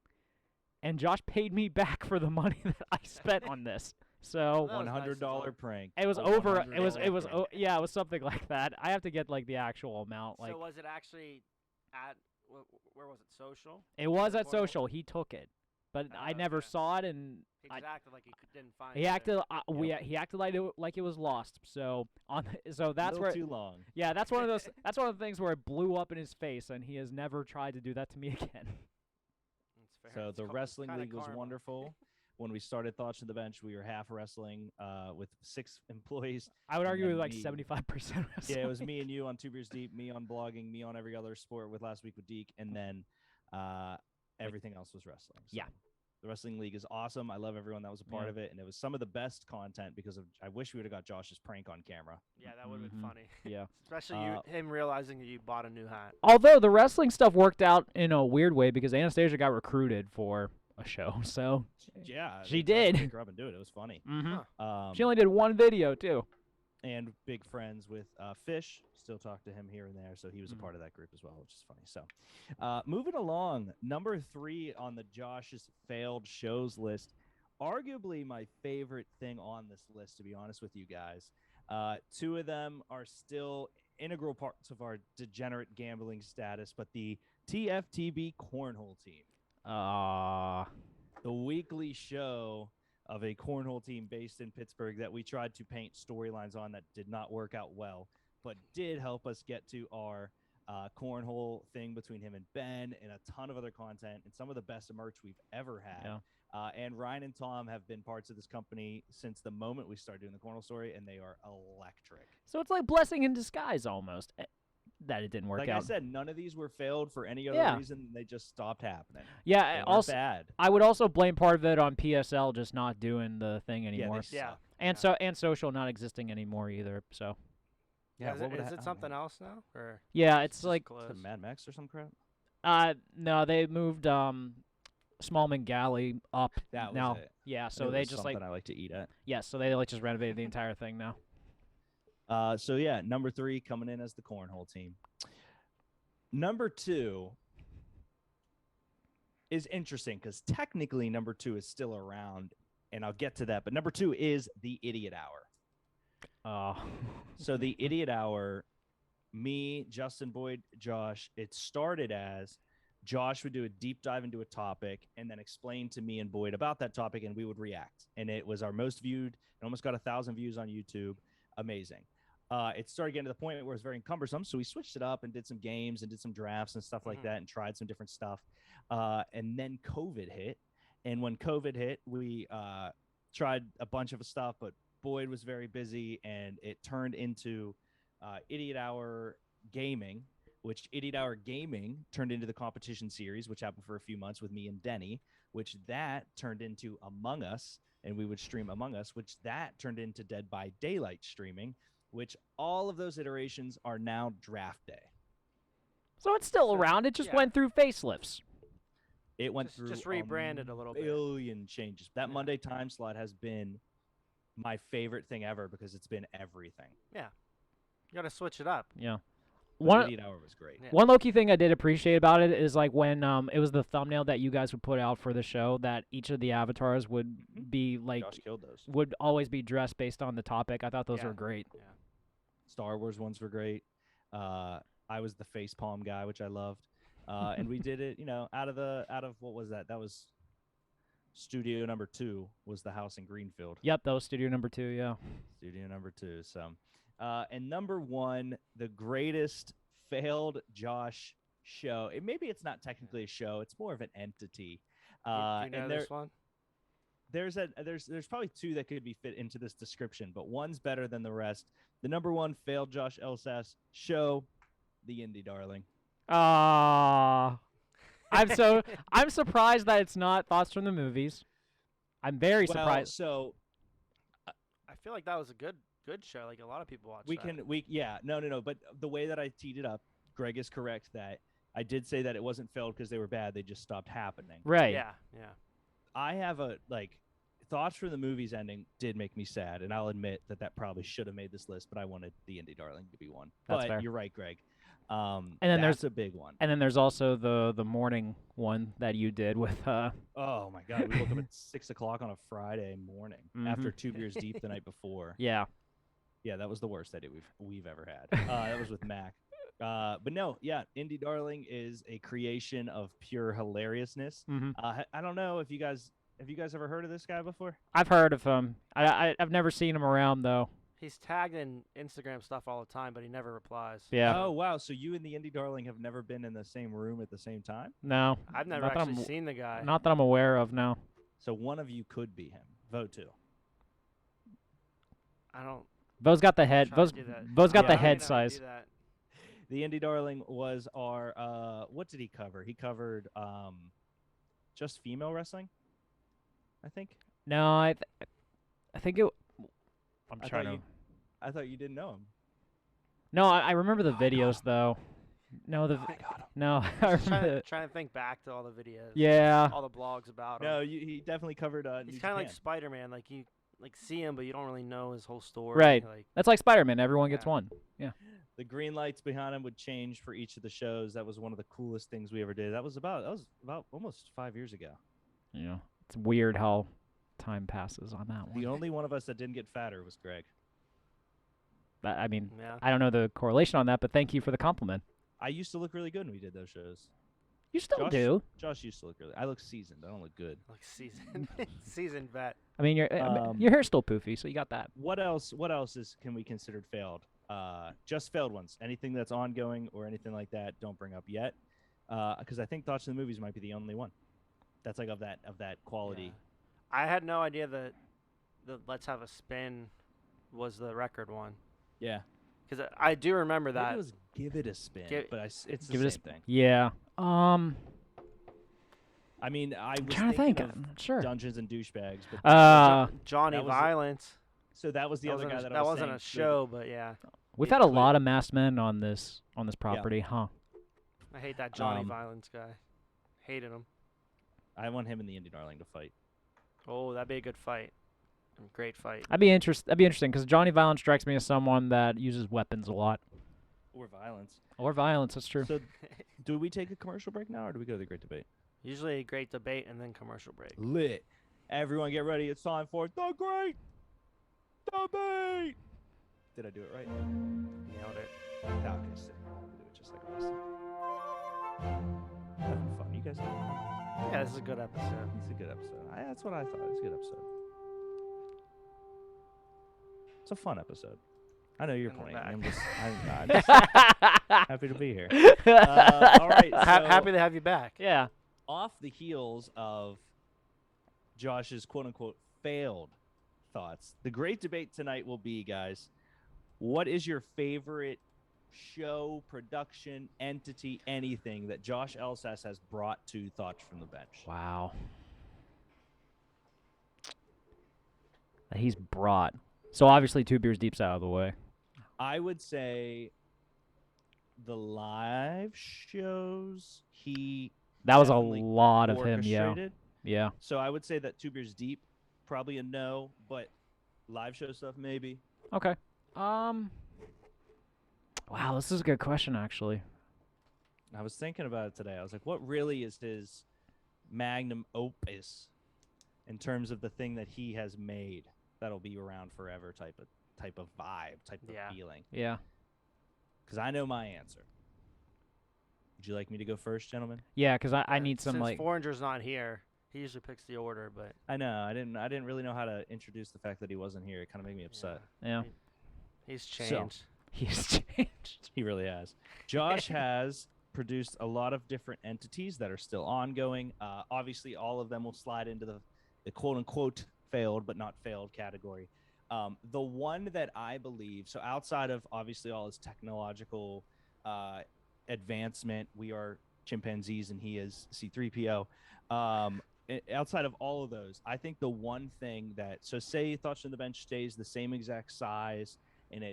and Josh paid me back for the money that I spent on this. So $100 prank. It was over. It was yeah. It was something like that. I have to get like the actual amount. Like, so was it actually at where was it? Social? It was at Social. He took it, but I never saw it, and he just acted like he didn't find it. He acted. He acted like it was lost. So that's where. Too long. Yeah, that's one of those. That's one of the things where it blew up in his face, and he has never tried to do that to me again. That's fair. So the Wrestling League was wonderful. When we started Thoughts to the Bench, we were half wrestling with 6 employees. I would argue with like 75% wrestling. Yeah, it was me and you on 2 Beers Deep, me on blogging, me on every other sport with Last Week with Deke, and then everything else was wrestling. So yeah. The Wrestling League is awesome. I love everyone that was a part of it, and it was some of the best content because I wish we would have got Josh's prank on camera. Yeah, that would have been funny. Yeah. Especially him realizing that you bought a new hat. Although the wrestling stuff worked out in a weird way because Anastasia got recruited for a show, so yeah, she did. Pick her up and do it. It was funny. She only did 1 video too. And big friends with Fish. Still talk to him here and there, so he was a part of that group as well, which is funny. So, moving along, number 3 on the Josh's failed shows list. Arguably my favorite thing on this list, to be honest with you guys. 2 of them are still integral parts of our degenerate gambling status, but the TFTB Cornhole Team. The weekly show of a cornhole team based in Pittsburgh that we tried to paint storylines on that did not work out well, but did help us get to our cornhole thing between him and Ben and a ton of other content and some of the best merch we've ever had. Yeah. And Ryan and Tom have been parts of this company since the moment we started doing the cornhole story, and they are electric. So it's like blessing in disguise almost. That it didn't work out. Like I said, none of these were failed for any other reason. They just stopped happening. Yeah, also bad. I would also blame part of it on PSL just not doing the thing anymore. Yeah, and social not existing anymore either. So yeah, is it something else now? Or yeah, it's like Mad Max or some crap. No, they moved. Smallman Galley up That was now. it. Yeah, And so it they was just something I like to eat at. so they like just renovated the entire thing now. So yeah, number 3 coming in as the cornhole team. Number 2 is interesting because technically number 2 is still around, and I'll get to that. But number 2 is the Idiot Hour. Oh, So the Idiot Hour, me, Justin, Boyd, Josh, it started as Josh would do a deep dive into a topic and then explain to me and Boyd about that topic, and we would react. And it was our most viewed. It almost got 1,000 views on YouTube. Amazing. It started getting to the point where it was very cumbersome, so we switched it up and did some games and did some drafts and stuff like that and tried some different stuff. And then COVID hit. And when COVID hit, we tried a bunch of stuff, but Boyd was very busy, and it turned into Idiot Hour Gaming, which Idiot Hour Gaming turned into the competition series, which happened for a few months with me and Denny, which that turned into Among Us, and we would stream Among Us, which that turned into Dead by Daylight streaming, which all of those iterations are now Draft Day. so it's still around. It just went through facelifts. It went through just rebranded a little bit. Billion changes. That Monday time slot has been my favorite thing ever because it's been everything. Yeah. You got to switch it up. Yeah. One Idiot Hour was great. Yeah. One low-key thing I did appreciate about it is like when it was the thumbnail that you guys would put out for the show, that each of the avatars would be like Josh killed those. would always be dressed based on the topic. I thought those were great. Yeah. Star Wars ones were great. I was the facepalm guy, which I loved. And we did it, out of what was that? That was studio number 2 was the house in Greenfield. Yep, that was studio number 2, yeah. Studio number 2. So, and number 1, the greatest failed Josh show. Maybe it's not technically a show; it's more of an entity. Do you know and this one? There's probably 2 that could be fit into this description, but one's better than the rest. The number 1 failed Josh Elsas show, the Indie Darling. I'm surprised that it's not Thoughts from the Movies. I'm very surprised. So I feel like that was a good show. Like a lot of people watched no. But the way that I teed it up, Greg is correct that I did say that it wasn't failed because they were bad. They just stopped happening. Right. Yeah. I have Thoughts from the Movies ending did make me sad, and I'll admit that probably should have made this list, but I wanted the Indie Darling to be one. That's but fair. You're right, Greg. And then that's a big one. And then there's also the morning one that you did with Oh my God, we woke up at 6 o'clock on a Friday morning after 2 beers deep the night before. Yeah, that was the worst idea we've ever had. That was with Mac. But no, Indie Darling is a creation of pure hilariousness. I don't know if you guys have you guys ever heard of this guy before? I've heard of him. I've never seen him around though. He's tagged in Instagram stuff all the time, but he never replies. Yeah. Oh wow, so you and the Indie Darling have never been in the same room at the same time? No. I've never actually seen the guy. Not that I'm aware of. No. So one of you could be him. Vote 2. I don't. Vo's got the head. Vo's got the head size. The Indie Darling was our what did he cover? He covered just female wrestling, I think. No, I think it. I thought you didn't know him. No, I remember the videos though. No, no. I remember trying to think back to all the videos. Yeah. All the blogs about him. No, he definitely covered. He's kind of like Spider-Man. Like you see him, but you don't really know his whole story. Right. Like, that's like Spider-Man. Everyone gets one. Yeah. The green lights behind him would change for each of the shows. That was one of the coolest things we ever did. That was about almost 5 years ago. Yeah. It's weird how time passes on that one. The only one of us that didn't get fatter was Greg. I mean, yeah. I don't know the correlation on that, but thank you for the compliment. I used to look really good when we did those shows. You still do. Josh used to look really. I look seasoned. I don't look good. Like seasoned vet. I mean, your hair's still poofy, so you got that. What else can we consider failed? Just failed ones. Anything that's ongoing or anything like that, don't bring up yet. Because I think Thoughts in the Movies might be the only one that's like of that quality. Yeah. I had no idea that the Let's Have a Spin was the record one. Yeah. Because I do remember that. It was Give It a Spin, but it's the same thing. Yeah. I mean, I was trying to think. Of I'm sure. Dungeons and Douchebags, but Johnny Violence. So that was the other guy that wasn't a show, but yeah. We've had a lot of masked men on this property, huh? I hate that Johnny Violence guy. Hated him. I want him and the Indy Darling to fight. Oh, that'd be a good fight. Great fight. That'd be interesting because Johnny Violence strikes me as someone that uses weapons a lot. Or violence. Or violence, that's true. So, do we take a commercial break now, or do we go to the Great Debate? Usually a great debate and then commercial break. Lit. Everyone get ready. It's time for the Great Debate. Did I do it right? Nailed it. No, okay, sick. I'll do it just like I was. Having fun. You guys having fun? Yeah, this is a good episode. It's a good episode. That's what I thought. It's a good episode. It's a fun episode. I know you're And we're playing. back. I'm just happy to be here. All right. So Happy to have you back. Yeah. off the heels of Josh's quote-unquote failed thoughts, the great debate tonight will be, guys, what is your favorite show, production, entity, anything that Josh Elsas has brought to Thoughts from the Bench? Wow. That he's brought. So obviously 2 Beers Deep's out of the way. I would say the live shows That was a definitely lot of him, yeah. orchestrated. Yeah. So I would say that 2 Beers Deep, probably a no, but live show stuff maybe. Okay. Wow, this is a good question, actually. I was thinking about it today. I was like, what really is his magnum opus in terms of the thing that he has made that'll be around forever type of vibe, type of feeling? Yeah. Because I know my answer. Would you like me to go first, gentlemen? Yeah, because I need some, Since like... Foringer's not here, he usually picks the order, but I know. I didn't really know how to introduce the fact that he wasn't here. It kind of made me upset. Yeah. He's changed. He's changed. He really has. Josh has produced a lot of different entities that are still ongoing. Obviously, all of them will slide into the quote-unquote failed but not failed category. The one that I believe, so outside of obviously all his technological advancement, we are chimpanzees and he is C-3PO. Outside of all of those, I think the one thing that, so say Thoughts from the Bench stays the same exact size and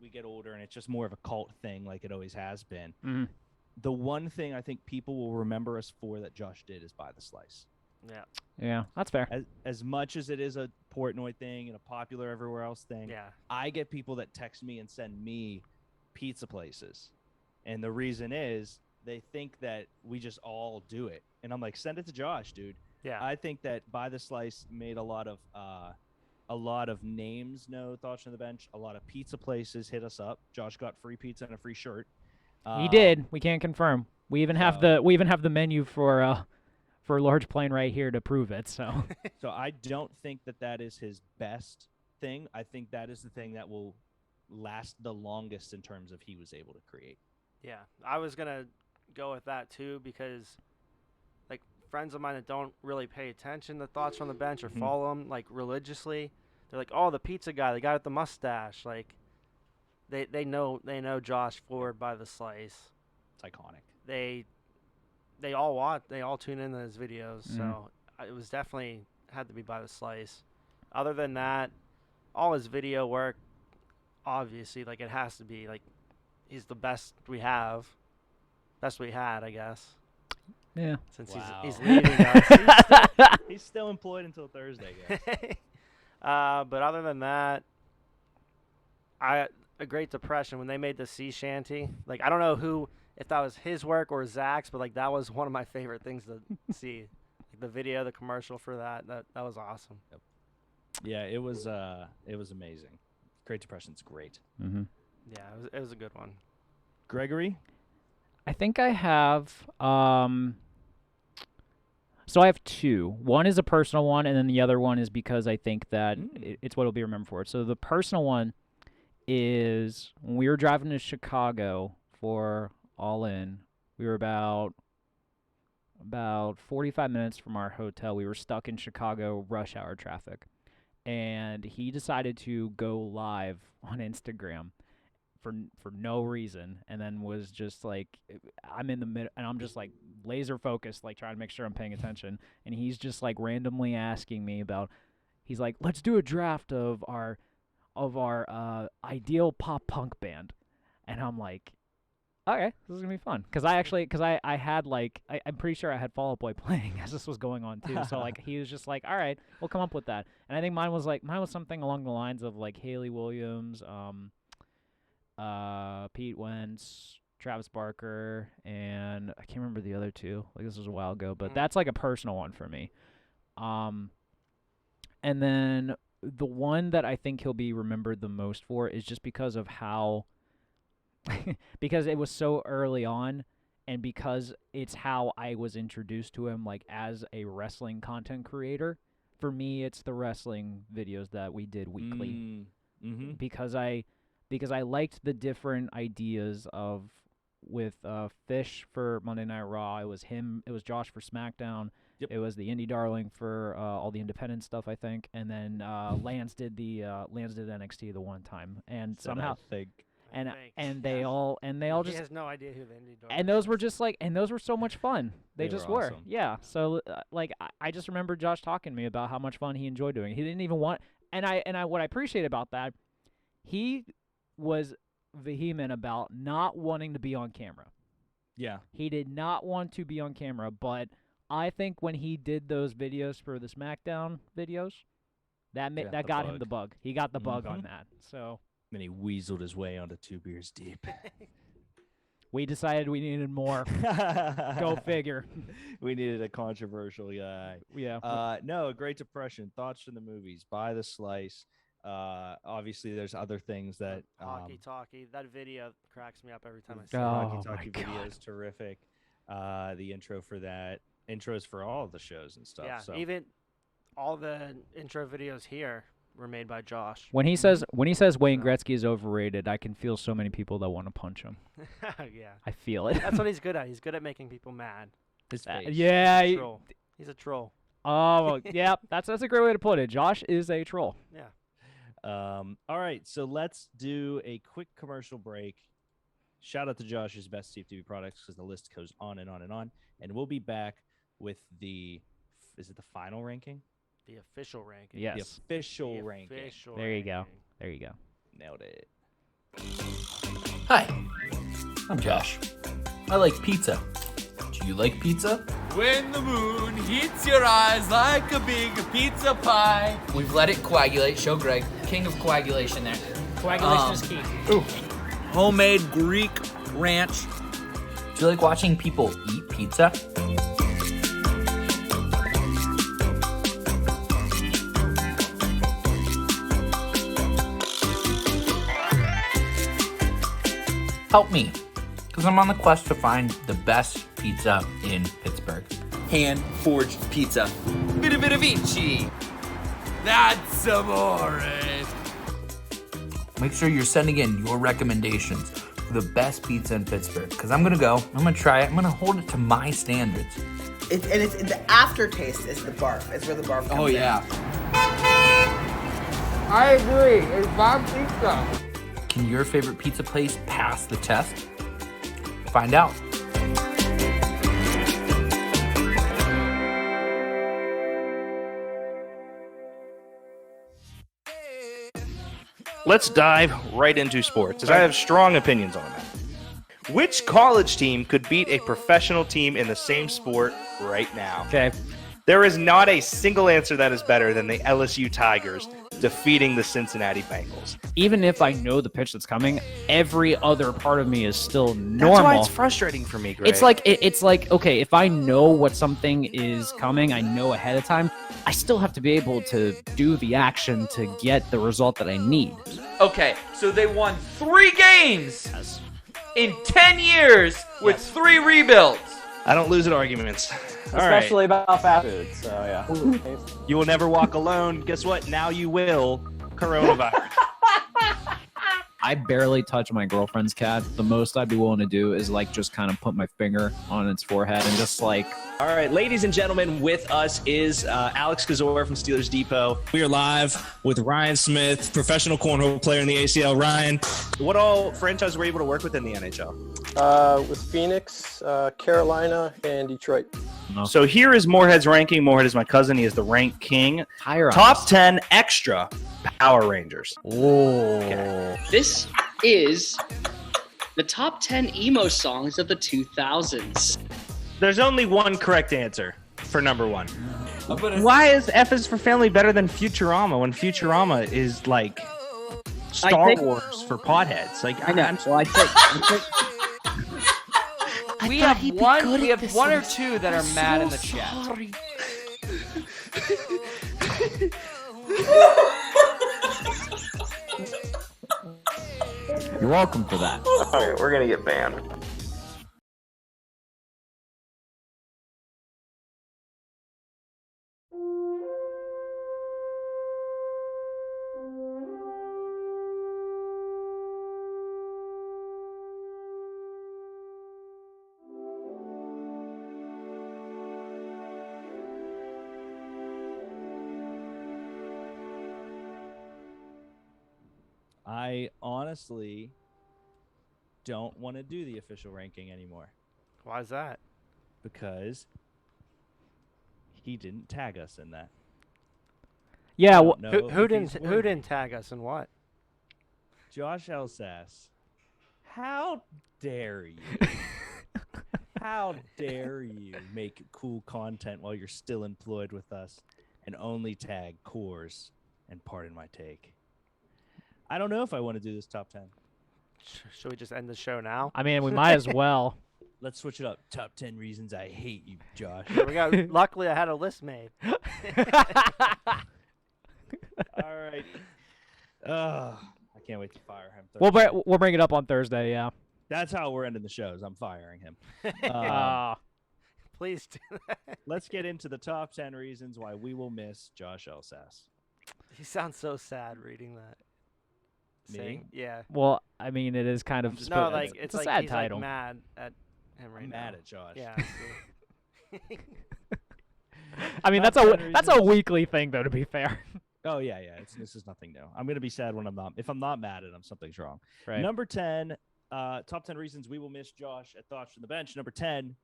we get older and it's just more of a cult thing like it always has been. Mhm. The one thing I think people will remember us for that Josh did is Buy the Slice. Yeah. Yeah, that's fair. As much as it is a Portnoy thing and a popular everywhere else thing, Yeah. I get people that text me and send me pizza places. And the reason is they think that we just all do it. And I'm like, send it to Josh, dude. Yeah. I think that Buy the Slice made a lot of names know Thoughts from the Bench. A lot of pizza places hit us up. Josh got free pizza and a free shirt. He did. We can't confirm. We even have the menu for Large Plane right here to prove it. So So I don't think that is his best thing. I think that is the thing that will last the longest in terms of he was able to create. Yeah. I was going to go with that too because like friends of mine that don't really pay attention to Thoughts from the Bench or follow him like religiously, they're like, "Oh, the pizza guy, the guy with the mustache." Like they know Josh for By the Slice. It's iconic. They all tune into his videos, so it was definitely had to be By the Slice. Other than that, all his video work, obviously, like it has to be like he's the best we had, I guess. yeah. Since Wow. he's leaving us. He's still employed until Thursday, guys. But other than that, A Great Depression, when they made the sea shanty, like I don't know if that was his work or Zach's, but like that was one of my favorite things to see. Like, the video, the commercial for that was awesome. Yep. Yeah, it was amazing. Great Depression's great. Mm-hmm. Yeah, it was a good one. Gregory? I think I have. So I have 2. One is a personal one, and then the other one is because I think that it's what it'll be remembered for. So the personal one is when we were driving to Chicago for All In. We were about 45 minutes from our hotel. We were stuck in Chicago rush hour traffic, and he decided to go live on Instagram for no reason, and then was just like, I'm in the middle, and I'm just like laser focused, like trying to make sure I'm paying attention, and he's just like randomly asking me about, he's like, let's do a draft of our ideal pop punk band, and I'm like, Okay, this is gonna be fun because I had like I'm pretty sure I had Fall Out Boy playing as this was going on too. So like he was just like, all right, we'll come up with that. And I think mine was something along the lines of like Haley Williams, Pete Wentz, Travis Barker, and I can't remember the other two. Like this was a while ago, but that's like a personal one for me. And then the one that I think he'll be remembered the most for is just because of how. Because it was so early on, and because it's how I was introduced to him, like as a wrestling content creator. For me, it's the wrestling videos that we did weekly. Because I liked the different ideas of with Fish for Monday Night Raw. It was him. It was Josh for SmackDown. Yep. It was the Indie Darling for all the independent stuff, I think, and then Lance did NXT the one time, and somehow. And they all He just has no idea who the indie dog and those were just like those were so much fun. They just were. Awesome. Yeah. So like I just remember Josh talking to me about how much fun he enjoyed doing. He didn't even want and I what I appreciate about that, he was vehement about not wanting to be on camera. Yeah. He did not want to be on camera, but I think when he did those videos for the SmackDown videos, that got him the bug. He got the bug on that. So then he weaseled his way onto 2 Beers Deep. We decided we needed more. Go figure. We needed a controversial guy. Yeah. No, a Great Depression. Thoughts from the movies. Buy the slice. Obviously, there's other things that. Hockey Talkie. That video cracks me up every time I see the it. Hockey Talkie video is terrific. The intro for that. Intros for all of the shows and stuff. Yeah, so. even all the intro videos here were made by Josh. When he says Wayne Gretzky is overrated, I can feel so many people that want to punch him. Yeah. I feel it. That's what he's good at. He's good at making people mad. His face. Yeah. He's a troll. Oh, yeah. That's a great way to put it. Josh is a troll. Yeah. All right, so let's do a quick commercial break. Shout out to Josh's best Steve TV products because the list goes on and on and on. And we'll be back with is it the final ranking? The official ranking. Yes. The official ranking. There you go. There you go. Nailed it. Hi, I'm Josh. I like pizza. Do you like pizza? When the moon heats your eyes like a big pizza pie. We've let it coagulate. Show Greg. King of coagulation there. Coagulation is key. Ooh. Homemade Greek ranch. Do you like watching people eat pizza? Help me, because I'm on the quest to find the best pizza in Pittsburgh. Hand-forged pizza. Vita Vici. That's amore. Make sure you're sending in your recommendations for the best pizza in Pittsburgh, because I'm going to go, I'm going to try it, I'm going to hold it to my standards. It's the aftertaste is the barf. Is where the barf comes Oh, yeah. I agree. It's bomb pizza. Can your favorite pizza place pass the test? Find out. Let's dive right into sports, as I have strong opinions on that. Which college team could beat a professional team in the same sport right now? Okay. There is not a single answer that is better than the LSU Tigers defeating the Cincinnati Bengals. Even if I know the pitch that's coming, every other part of me is still normal. That's why it's frustrating for me, Greg. It's like okay, if I know what something is coming, I know ahead of time. I still have to be able to do the action to get the result that I need. Okay, so they won 3 games in 10 years with 3 rebuilds. I don't lose at arguments. Especially about fast food, so yeah. You will never walk alone. Guess what? Now you will. Coronavirus. I barely touch my girlfriend's cat. The most I'd be willing to do is like just kind of put my finger on its forehead and just like. All right, ladies and gentlemen, with us is Alex Kazor from Steelers Depot. We are live with Ryan Smith, professional cornhole player in the ACL. Ryan, what all franchises were you able to work with in the NHL? With Phoenix, Carolina, and Detroit. No. So here is Moorhead's ranking. Moorhead is my cousin. He is the rank king. Higher Top 10 extra Power Rangers. Oh. Okay. This is The top 10 emo songs of the 2000s. There's only one correct answer for number one. Why is F is for Family better than Futurama when Futurama is like Star Wars for potheads? Like I know. I think We have one or two that are mad in the chat. You're welcome for that. Alright, we're gonna get banned. I honestly don't want to do the official ranking anymore Why is that? because he didn't tag us in that. Yeah. I don't know Who if he's didn't worthy. tag us and what? Josh Elsass, how dare you? How dare you make cool content while you're still employed with us and only tag Coors and Pardon My Take? I don't know if I want to do this top 10. Should we just end the show now? I mean, we might as well. Let's switch it up. Top 10 reasons I hate you, Josh. Yeah, we got. Luckily, I had a list made. All right. I can't wait to fire him. We'll bring it up on Thursday. Yeah. That's how we're ending the shows. I'm firing him. Please do that. Let's get into the top 10 reasons why we will miss Josh Elsass. He sounds so sad reading that. Me? Saying, yeah. Well, I mean, it is kind of No, like it's a like sad he's title. like mad at him right I'm now. mad at Josh. Yeah. I see. I mean, Top that's 10 a reasons. weekly thing, though. To be fair. Oh yeah. This is nothing new. I'm gonna be sad when I'm not. If I'm not mad at him, something's wrong. Right. Number 10. Top 10 reasons we will miss Josh at Thoughts from the Bench. Number 10.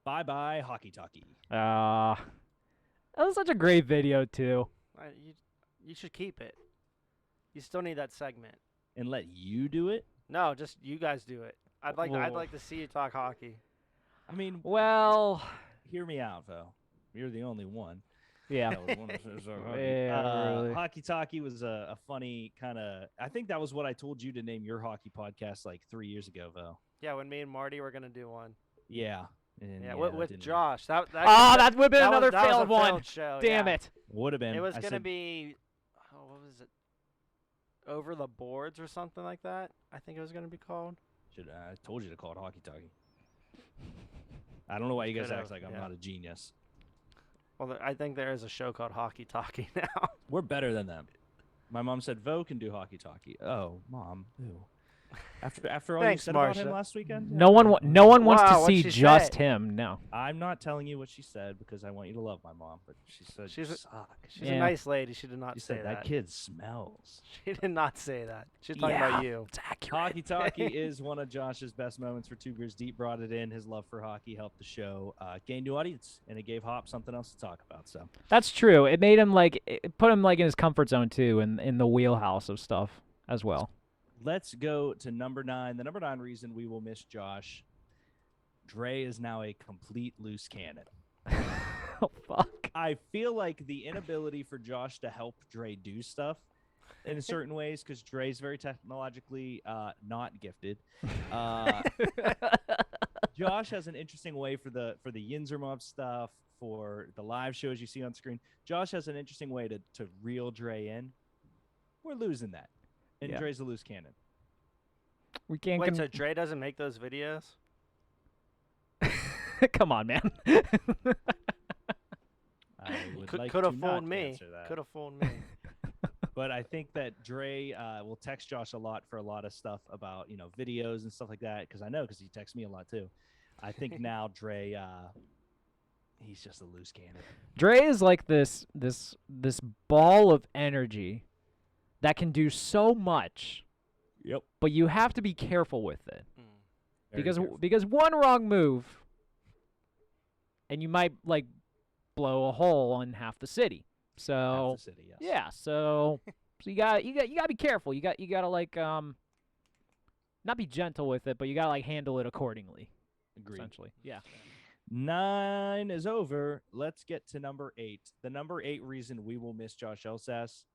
Bye bye hockey talkie. That was such a great video too. You should keep it. You still need that segment. And let you do it. No, just you guys do it. I'd like Whoa. to see you talk hockey. I mean, well, hear me out, though. You're the only one. Yeah. That would wanna say so hockey. Yeah, really. Hockey Talkie was a funny kind of. I think that was what I told you to name your hockey podcast like 3 years ago, though. Yeah, when me and Marty were gonna do one. Yeah. And Yeah, that with didn't- Josh. That that would have been another that was failed a one. failed show. Damn yeah. it. Would have been. It was I gonna said, be. Oh, what was it? Over the Boards or something like that. I think it was gonna be called. I told you to call it Hockey Talkie. I don't know why you guys act like I'm yeah. not a genius. Well, I think there is a show called Hockey Talkie now. We're better than them. My mom said Vo can do Hockey Talkie. Oh, Mom, who? After all Thanks, you said about him Marsha. last weekend? No one wants Wow, to what'd see she just say? him. No. I'm not telling you what she said because I want you to love my mom, but she said She's you a- suck. She's Yeah. a nice lady. She did not She say said that. kid smells. She did not say that. She's talking Yeah, about you. It's accurate. Hockey Talkie is one of Josh's best moments for 2 Beers Deep. Brought it in. His love for hockey helped the show gain new audience, and it gave Hop something else to talk about. So That's true. It made him it put him in his comfort zone too, and in the wheelhouse of stuff as well. let's go to number 9. The number 9 reason we will miss Josh. Dre is now a complete loose cannon. Oh fuck. I feel like the inability for Josh to help Dre do stuff in certain ways, because Dre's very technologically not gifted. Josh has an interesting way for the Yinzer Mob stuff, for the live shows you see on screen. Josh has an interesting way to reel Dre in. We're losing that. And Yeah. Dre's a loose cannon. We can't. Wait, so Dre doesn't make those videos? Come on, man. I would like Could to have not fooled me. answer that. Could have fooled me. But I think that Dre will text Josh a lot for a lot of stuff about, videos and stuff like that. Because he texts me a lot too. I think now Dre, he's just a loose cannon. Dre is like this ball of energy that can do so much. Yep. But you have to be careful with it. Very Because careful. because one wrong move and you might blow a hole in half the city. So Half the city, yes. yeah, so you got to be careful. You got to not be gentle with it, but you gotta like handle it accordingly. Agreed. Essentially, yeah. 9 is over. Let's get to number 8. The number 8 reason we will miss Josh Elsas.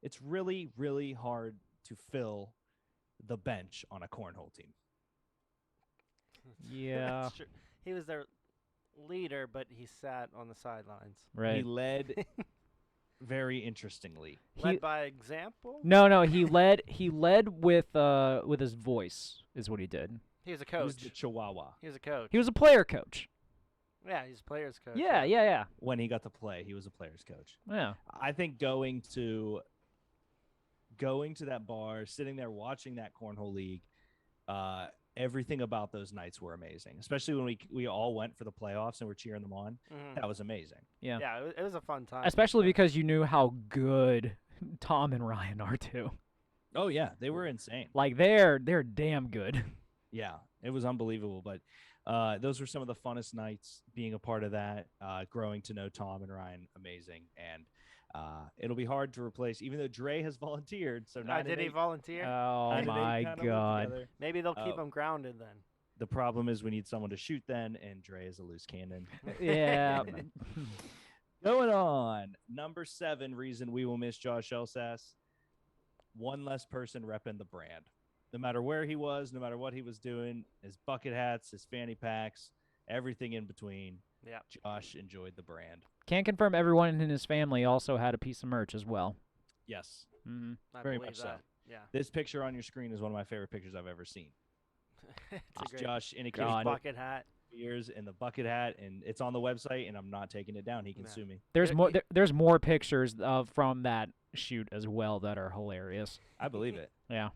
It's really, really hard to fill the bench on a cornhole team. Yeah. That's true. He was their leader, but he sat on the sidelines. Right. He led very interestingly. Led by example? No, he led with his voice is what he did. He was a He was coach. the Chihuahua. He was a coach. He was a player coach. Yeah, he's a player's coach. Yeah. When he got to play, he was a player's coach. Yeah. I think going to that bar, sitting there watching that cornhole league, everything about those nights were amazing. Especially when we all went for the playoffs and were cheering them on. Mhm. That was amazing. Yeah. Yeah, it was a fun time. Especially because you knew how good Tom and Ryan are too. Oh yeah, they were insane. Like they're damn good. Yeah, it was unbelievable. But those were some of the funnest nights being a part of that, growing to know Tom and Ryan, amazing. And it'll be hard to replace, even though Dre has volunteered. So did he volunteer? Oh my God. Maybe they'll keep him grounded then. The problem is we need someone to shoot then, and Dre is a loose cannon. Yeah. Going on. Number 7 reason we will miss Josh Elsas. One less person repping the brand. No matter where he was, no matter what he was doing, his bucket hats, his fanny packs, everything in between. Yeah. Josh enjoyed the brand. Can confirm everyone in his family also had a piece of merch as well. Yes. Mm-hmm. Very believe much so. that. Yeah. This picture on your screen is one of my favorite pictures I've ever seen. It's a It's great Josh in a his kid's bucket hat. ears in the bucket hat, and it's on the website, and I'm not taking it down. He can sue me. There's more pictures from that shoot as well that are hilarious. I believe it. Yeah.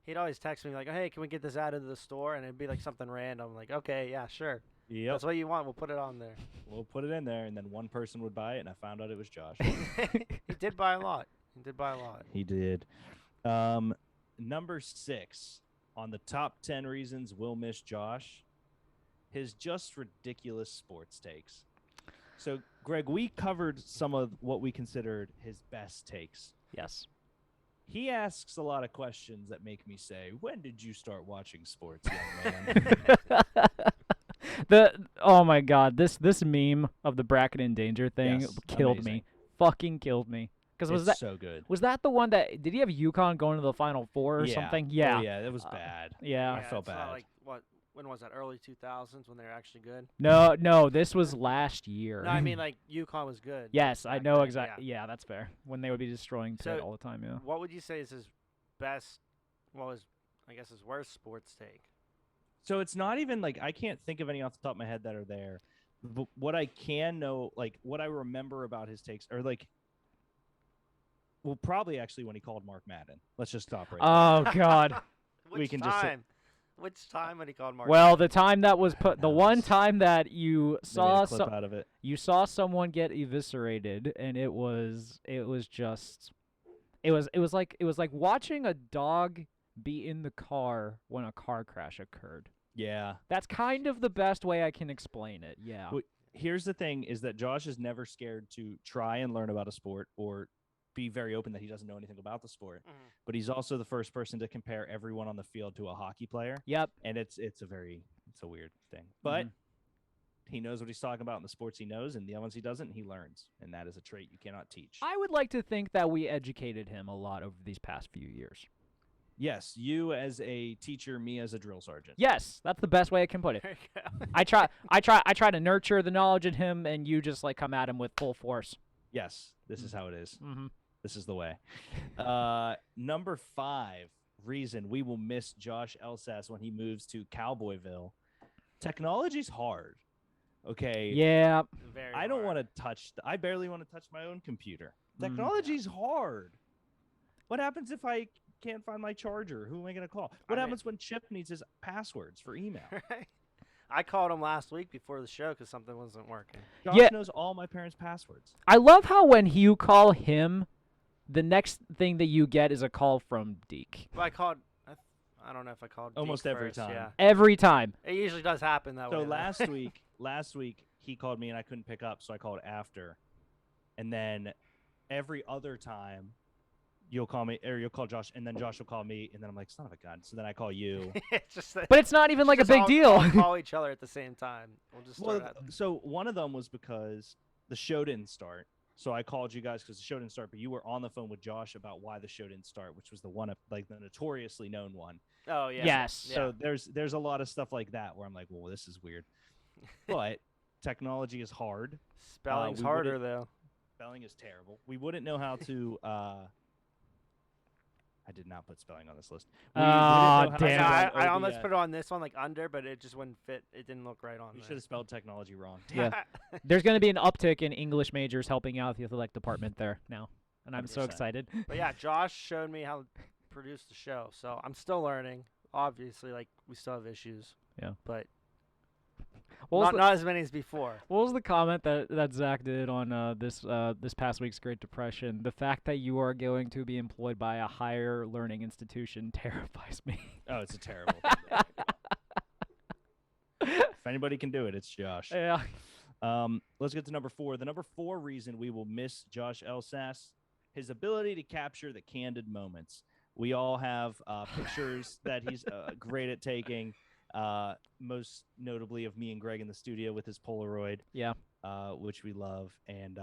He'd always text me like, "Hey, can we get this out of the store?" And it'd be like something random. Like, okay, yeah, sure. Yep. That's what you want. We'll put it on there. We'll put it in there, and then one person would buy it, and I found out it was Josh. He did buy a lot. He did. Number 6 on the top 10 reasons we'll miss Josh, his just ridiculous sports takes. So, Greg, we covered some of what we considered his best takes. Yes. He asks a lot of questions that make me say, when did you start watching sports, young man? Oh my God, this meme of the bracket in danger thing Yes, killed amazing. me. Fucking killed me. Because was It's that so good. Was that the one that did he have UConn going to the Final Four or something? Yeah. Oh, yeah, that was bad. Yeah. I felt it's not bad. like when was that? Early 2000s when they were actually good. No, this was last year. No, I mean like UConn was good. Yes, I back know then, exactly. Yeah, that's fair. When they would be destroying Pitt all the time. Yeah. What would you say is his best? What was, I guess, his worst sports take? So it's not even like I can't think of any off the top of my head that are there. But what I can know, like what I remember about his takes, or like, well, probably actually when he called Mark Madden. Let's just stop right Oh there. God. Which time? Which time when he called Mark? Well, the time that was put, the one time that you saw clip out of it. You saw someone get eviscerated, and it was like watching a dog be in the car when a car crash occurred. Yeah. That's kind of the best way I can explain it. Yeah. Well, here's the thing: is that Josh is never scared to try and learn about a sport or be very open that he doesn't know anything about the sport. Mm-hmm. But he's also the first person to compare everyone on the field to a hockey player. Yep. And it's a weird thing. But he knows what he's talking about in the sports he knows, and the ones he doesn't, he learns. And that is a trait you cannot teach. I would like to think that we educated him a lot over these past few years. Yes, you as a teacher, me as a drill sergeant. Yes, that's the best way I can put it. I try to nurture the knowledge in him, and you just like come at him with full force. Yes, this is how it is. Mm-hmm. This is the way. Number 5 reason we will miss Josh Elsas when he moves to Cowboyville. Technology's hard. Okay. Yeah. I don't want to touch. I barely want to touch my own computer. Technology's hard. What happens if I can't find my charger? Who am I going to call? What happens when Chip needs his passwords for email? I called him last week before the show because something wasn't working. Josh knows all my parents' passwords. I love how when you call him, the next thing that you get is a call from Deke. Well, I called. I don't know if I called. Almost Deke every first, time. Yeah. Every time. It usually does happen that way. So though. last week he called me and I couldn't pick up, so I called after. And then every other time you'll call me, or you'll call Josh, and then Josh will call me, and then I'm like, son of a gun. So then I call you. It's just But it's not even like a just big all deal. call each other at the same time. We'll just Well, start at so one of them was because the show didn't start. So I called you guys because the show didn't start, but you were on the phone with Josh about why the show didn't start, which was the one, like the notoriously known one. Oh yeah. Yes. Yeah. So there's a lot of stuff like that where I'm like, well, this is weird. But technology is hard. Spelling's we harder wouldn't- though. Spelling is terrible. We wouldn't know how to. I did not put spelling on this list. We wouldn't know how to damn. run I almost OBS. put it on this one like under, but it just wouldn't fit. It didn't look right on We there. should have spelled technology wrong. Yeah. There's going to be an uptick in English majors helping out the athletic department there now, and I'm so 100%. excited. But yeah, Josh showed me how to produce the show, so I'm still learning. Obviously, like we still have issues. Yeah. But What was not as many as before. What was the comment that Zach did on this past week's Great Depression? The fact that you are going to be employed by a higher learning institution terrifies me. Oh, it's a terrible thing. If anybody can do it, it's Josh. Yeah. Let's get to number 4. The number 4 reason we will miss Josh Elsas, his ability to capture the candid moments. We all have pictures that he's great at taking. Most notably of me and Greg in the studio with his Polaroid, which we love, and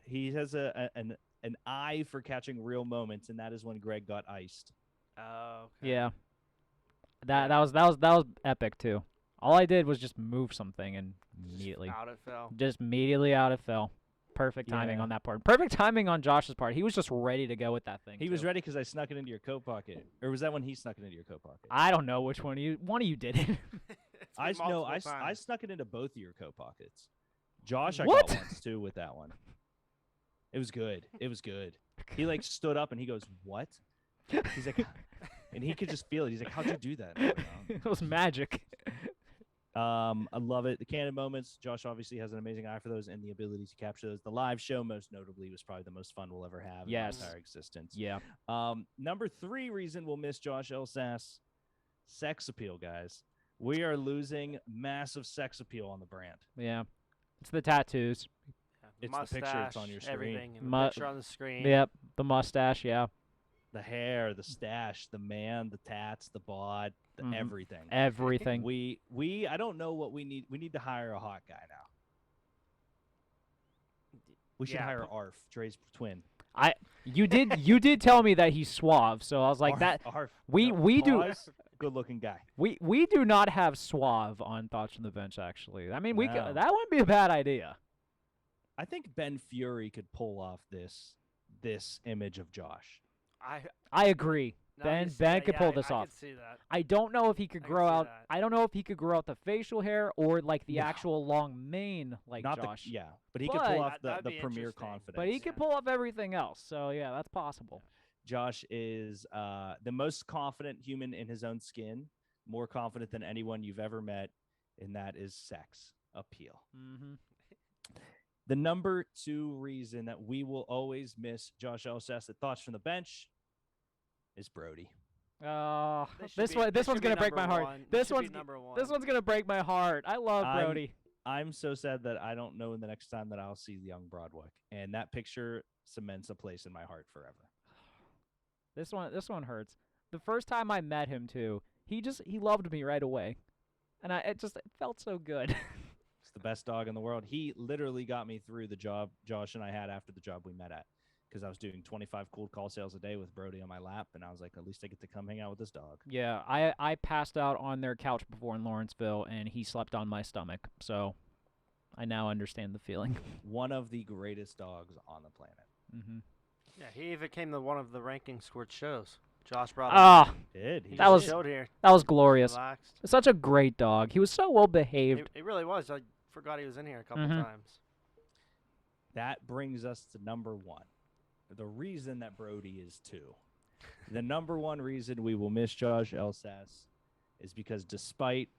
he has an eye for catching real moments, and that is when Greg got iced. Oh, okay. Yeah. That was epic too. All I did was just move something and immediately Out it fell. Just immediately out it fell. Perfect timing on that part. Perfect timing on Josh's part. He was just ready to go with that thing. He was ready because I snuck it into your coat pocket, or was that when he snuck it into your coat pocket? I don't know which one of you did it. I I snuck it into both of your coat pockets. Josh, I What? got once too with that one. It was good. It was good. He like stood up and he goes, "What?" He's like, and he could just feel it. He's like, "How'd you do that?" It was magic. I love it. The candid moments. Josh obviously has an amazing eye for those and the ability to capture those. The live show, most notably, was probably the most fun we'll ever have in our entire existence. Yeah. Number 3 reason we'll miss Josh Elsas, sex appeal, guys. We are losing massive sex appeal on the brand. Yeah. It's the tattoos. It's mustache, the picture that's on your screen. Everything. And the picture on the screen. Yep. The mustache. Yeah. The hair, the stash, the man, the tats, the bod, everything. Everything. I don't know what we need. We need to hire a hot guy now. We should hire Arf, Dre's twin. You did tell me that he's suave, so I was like Arf. we do good looking guy. We do not have suave on Thoughts from the Bench actually. I mean No. that wouldn't be a bad idea. I think Ben Fury could pull off this image of Josh. I agree. Now Ben you say that, could yeah, pull this I off. could see that. I don't know if he could I grow can see out. that. I don't know if he could grow out the facial hair or like the No. actual long mane like Not Josh. but he could But- pull off That'd the be premier interesting. confidence. But he could pull off everything else. So yeah, that's possible. Josh is the most confident human in his own skin, more confident than anyone you've ever met, and that is sex appeal. Mm-hmm. The number 2 reason that we will always miss Josh Elsas at Thoughts from the Bench is Brody. This one's gonna break my heart. This one's number 1. This one's gonna break my heart. I love Brody. I'm so sad that I don't know the next time that I'll see the young Broadwick, and that picture cements a place in my heart forever. This one hurts. The first time I met him too, he loved me right away, and it felt so good. It's the best dog in the world. He literally got me through the job Josh and I had after the job we met at, because I was doing 25 cold call sales a day with Brody on my lap, and I was like, at least I get to come hang out with this dog. Yeah, I passed out on their couch before in Lawrenceville, and he slept on my stomach, so I now understand the feeling. One of the greatest dogs on the planet. Mm-hmm. Yeah, he even came to one of the ranking scored shows. Josh brought him. Ah, He that was showed here. That was glorious. Relaxed. Such a great dog. He was so well behaved. It really was. I forgot he was in here a couple Mhm. times. That brings us to number 1. The reason that Brody is 2. The number 1 reason we will miss Josh Elsas is because despite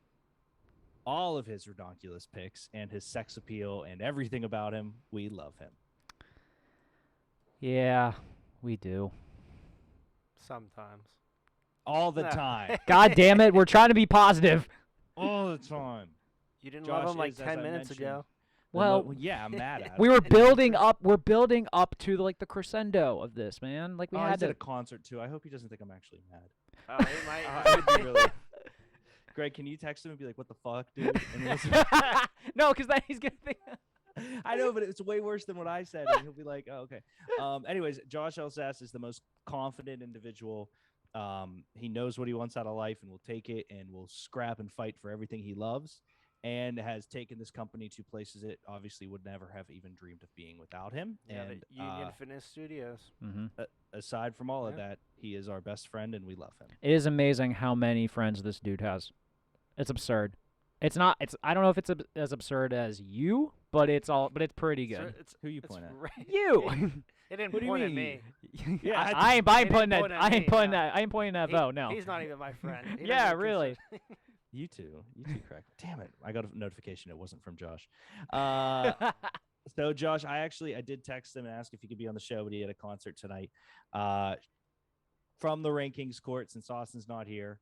all of his redonkulous picks and his sex appeal and everything about him, we love him. Yeah, we do. Sometimes. All the time. God damn it, we're trying to be positive. All the time. You didn't Josh love him like is, as 10 I minutes mentioned, ago. Well, yeah, I'm mad at it. we were building up. We're building up to the crescendo of this, man. Like we he's had at to. a concert too. I hope he doesn't think I'm actually mad. Oh, he might. I would be really. Greg, can you text him and be like, "What the fuck, dude?" And No, because then he's gonna think. I know, but it's way worse than what I said, and he'll be like, "Oh, okay." Anyways, Josh Elsass is the most confident individual. He knows what he wants out of life and will take it and will scrap and fight for everything he loves, and has taken this company to places it obviously would never have even dreamed of being without him. Yeah, and the Union Fitness Studios. Aside from all of that, he is our best friend, and we love him. It is amazing how many friends this dude has. It's absurd. It's not. It's. I don't know if it's as absurd as you, but it's pretty good. Who you point at? You. It didn't What do you point at mean? me. Yeah, I ain't pointing that. I ain't pointing that vote. No. He's not even my friend. He Yeah, doesn't really. You two, correct. Damn it! I got a notification. It wasn't from Josh. So Josh, I did text him and ask if he could be on the show, but he had a concert tonight. From the RankKing's court, since Austin's not here,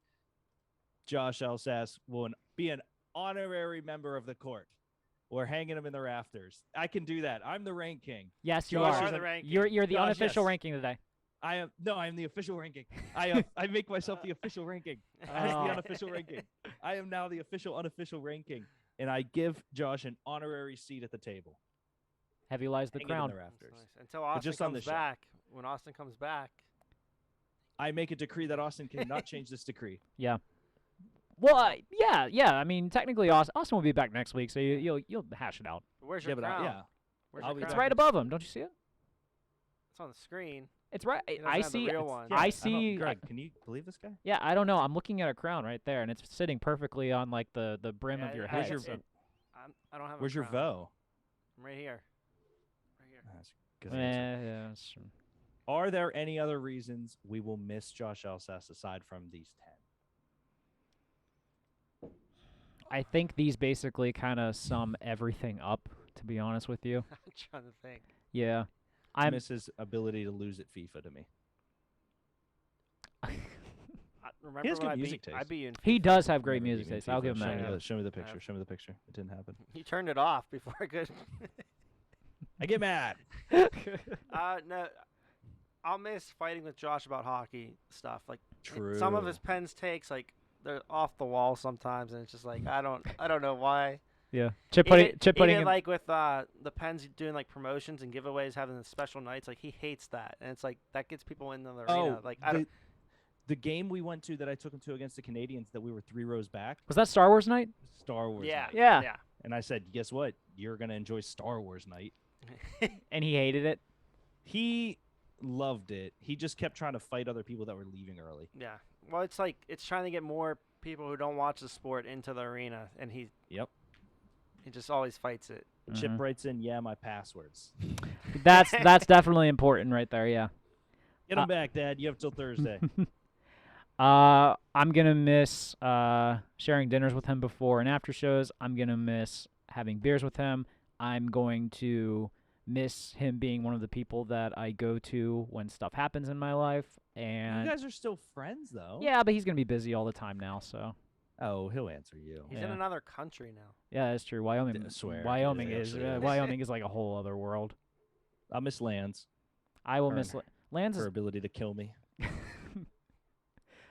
Josh Elsass will be an honorary member of the court. We're hanging him in the rafters. I can do that. I'm the Rank King. Yes, you Josh are. is the ranking. You're the Josh, unofficial yes. ranking today. I am. No, I am the official ranking. I make myself the official ranking as the unofficial ranking. I am now the official unofficial ranking, and I give Josh an honorary seat at the table. Heavy lies the Hanging in crown. the rafters. Nice. Until Austin just on the comes show. back. When Austin comes back. I make a decree that Austin cannot change this decree. Yeah. Well, yeah. I mean, technically, Austin will be back next week, so you'll hash it out. Where's your But crown? Where's I'll your be crown? It's right above him. Don't you see it? It's on the screen. It's right. He doesn't I have the see. real one. I see. Greg, can you believe this guy? Yeah, I don't know. I'm looking at a crown right there, and it's sitting perfectly on like the brim Yeah, of your I- head. Where's so- I don't have. Where's a your crown. voe? I'm right here. Right here. That's a good answer. Yeah, that's true. Are there any other reasons we will miss Josh Elsass aside from these 10? I think these basically kind of sum everything up. To be honest with you. I'm trying to think. Yeah. I miss his ability to lose at FIFA to me. Remember He has when good I music beat, I taste. beat you in He FIFA? does have great Never music beat me in taste. I'll FIFA. give him Show that. me yeah. the- Show me the picture. Show me the picture. It didn't happen. You turned it off before I could. I get mad. No, I'll miss fighting with Josh about hockey stuff. Like True. some of his pens takes, like they're off the wall sometimes, and it's just like I don't know why. Yeah. Chip putting Even him. like with the pens doing like promotions and giveaways, having the special nights, like he hates that, and it's like that gets people into the arena. Like I don't. The game we went to that I took him to against the Canadians that we were 3 rows back. Was that Star Wars night? Star Wars Yeah. night. Yeah. Yeah. And I said, guess what? You're going to enjoy Star Wars night. And he hated it. He loved it. He just kept trying to fight other people that were leaving early. Yeah. Well, it's like it's trying to get more people who don't watch the sport into the arena, and he just always fights it. Chip writes in, yeah, my passwords. That's definitely important right there. Yeah. Get him back, Dad. You have till Thursday. I'm gonna miss sharing dinners with him before and after shows. I'm gonna miss having beers with him. I'm going to miss him being one of the people that I go to when stuff happens in my life. And you guys are still friends, though. yeah, but he's gonna be busy all the time now. So Oh, he'll answer you. He's in another country now. yeah, that's true. Wyoming. I swear. Wyoming It is actually is. Wyoming is like a whole other world. I'll miss Lance. I will Her- miss Lance. Her ability to kill me.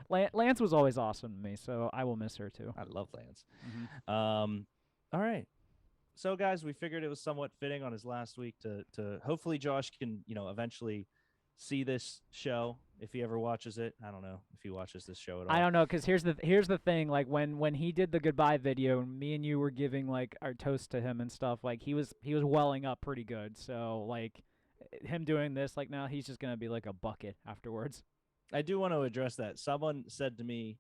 Lance was always awesome to me, so I will miss her too. I love Lance. All right. So, guys, we figured it was somewhat fitting on his last week to hopefully Josh can, eventually see this show if he ever watches it. I don't know if he watches this show at all. I don't know, because here's the thing. Like when he did the goodbye video, and me and you were giving like our toast to him and stuff. Like he was welling up pretty good. So like him doing this, like now he's just gonna be like a bucket afterwards. I do want to address that. Someone said to me,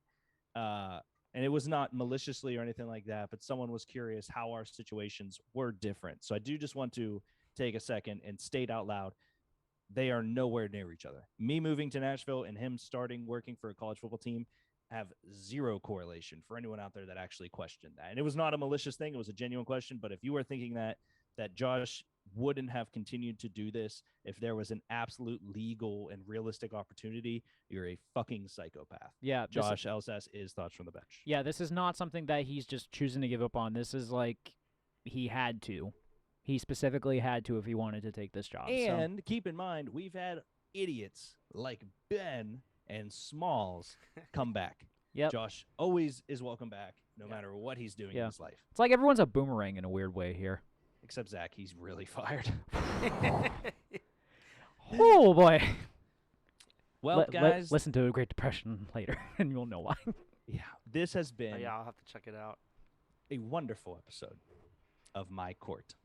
and it was not maliciously or anything like that, but someone was curious how our situations were different. So I do just want to take a second and state out loud, they are nowhere near each other. Me moving to Nashville and him starting working for a college football team have zero correlation for anyone out there that actually questioned that. And it was not a malicious thing. It was a genuine question. But if you were thinking that Josh wouldn't have continued to do this if there was an absolute legal and realistic opportunity, you're a fucking psychopath. Yeah, Josh Elsass is Thoughts from the Bench. Yeah, this is not something that he's just choosing to give up on. This is like he had to. He specifically had to if he wanted to take this job. And keep in mind, we've had idiots like Ben and Smalls come back. Yep. Josh always is welcome back, no matter what he's doing in his life. It's like everyone's a boomerang in a weird way here. Except Zach, he's really fired. Oh, boy. Well, guys. Listen to Great Depression later, and you'll know why. Yeah, this has been yeah, I'll have to check it out. a wonderful episode of My Court.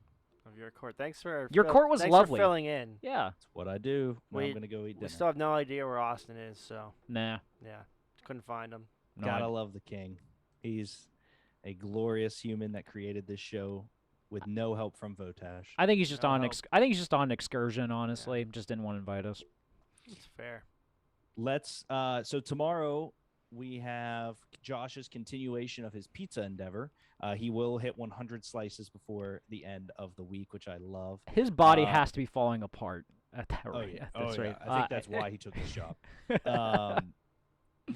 Of your court. Thanks for Your court was thanks lovely. for filling in. Yeah. That's what I do. Now I'm going to go eat dinner. We still have no idea where Austin is, so. Nah. Yeah, couldn't find him. No, Gotta love the king. He's a glorious human that created this show with no help from Votash. I think he's just on. I think he's just on an excursion. Honestly, just didn't want to invite us. It's fair. Let's. So tomorrow we have Josh's continuation of his pizza endeavor. He will hit 100 slices before the end of the week, which I love. His body has to be falling apart at that rate. Oh yeah, That's right. I think that's why he took this job.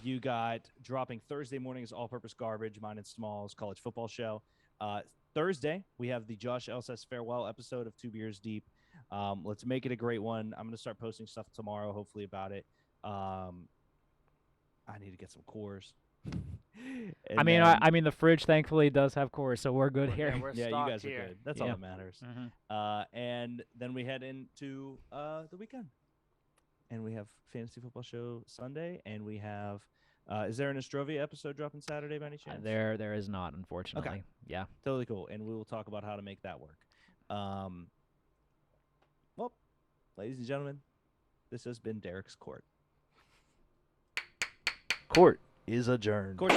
You got dropping Thursday mornings, all-purpose garbage, mine and Smalls college football show. Thursday we have the Josh Elsas farewell episode of 2 Beers Deep. Let's make it a great one. I'm gonna start posting stuff tomorrow, hopefully about it. I need to get some cores. I mean, the fridge thankfully does have cores, so we're good here. Yeah, you guys are good. That's all that matters. Mm-hmm. And then we head into the weekend, and we have fantasy football show Sunday, and we have. Is there an Astrovia episode dropping Saturday by any chance? There is not, unfortunately. Okay. Yeah. Totally cool, and we will talk about how to make that work. Well, ladies and gentlemen, this has been Derek's Court. Court is adjourned. Court.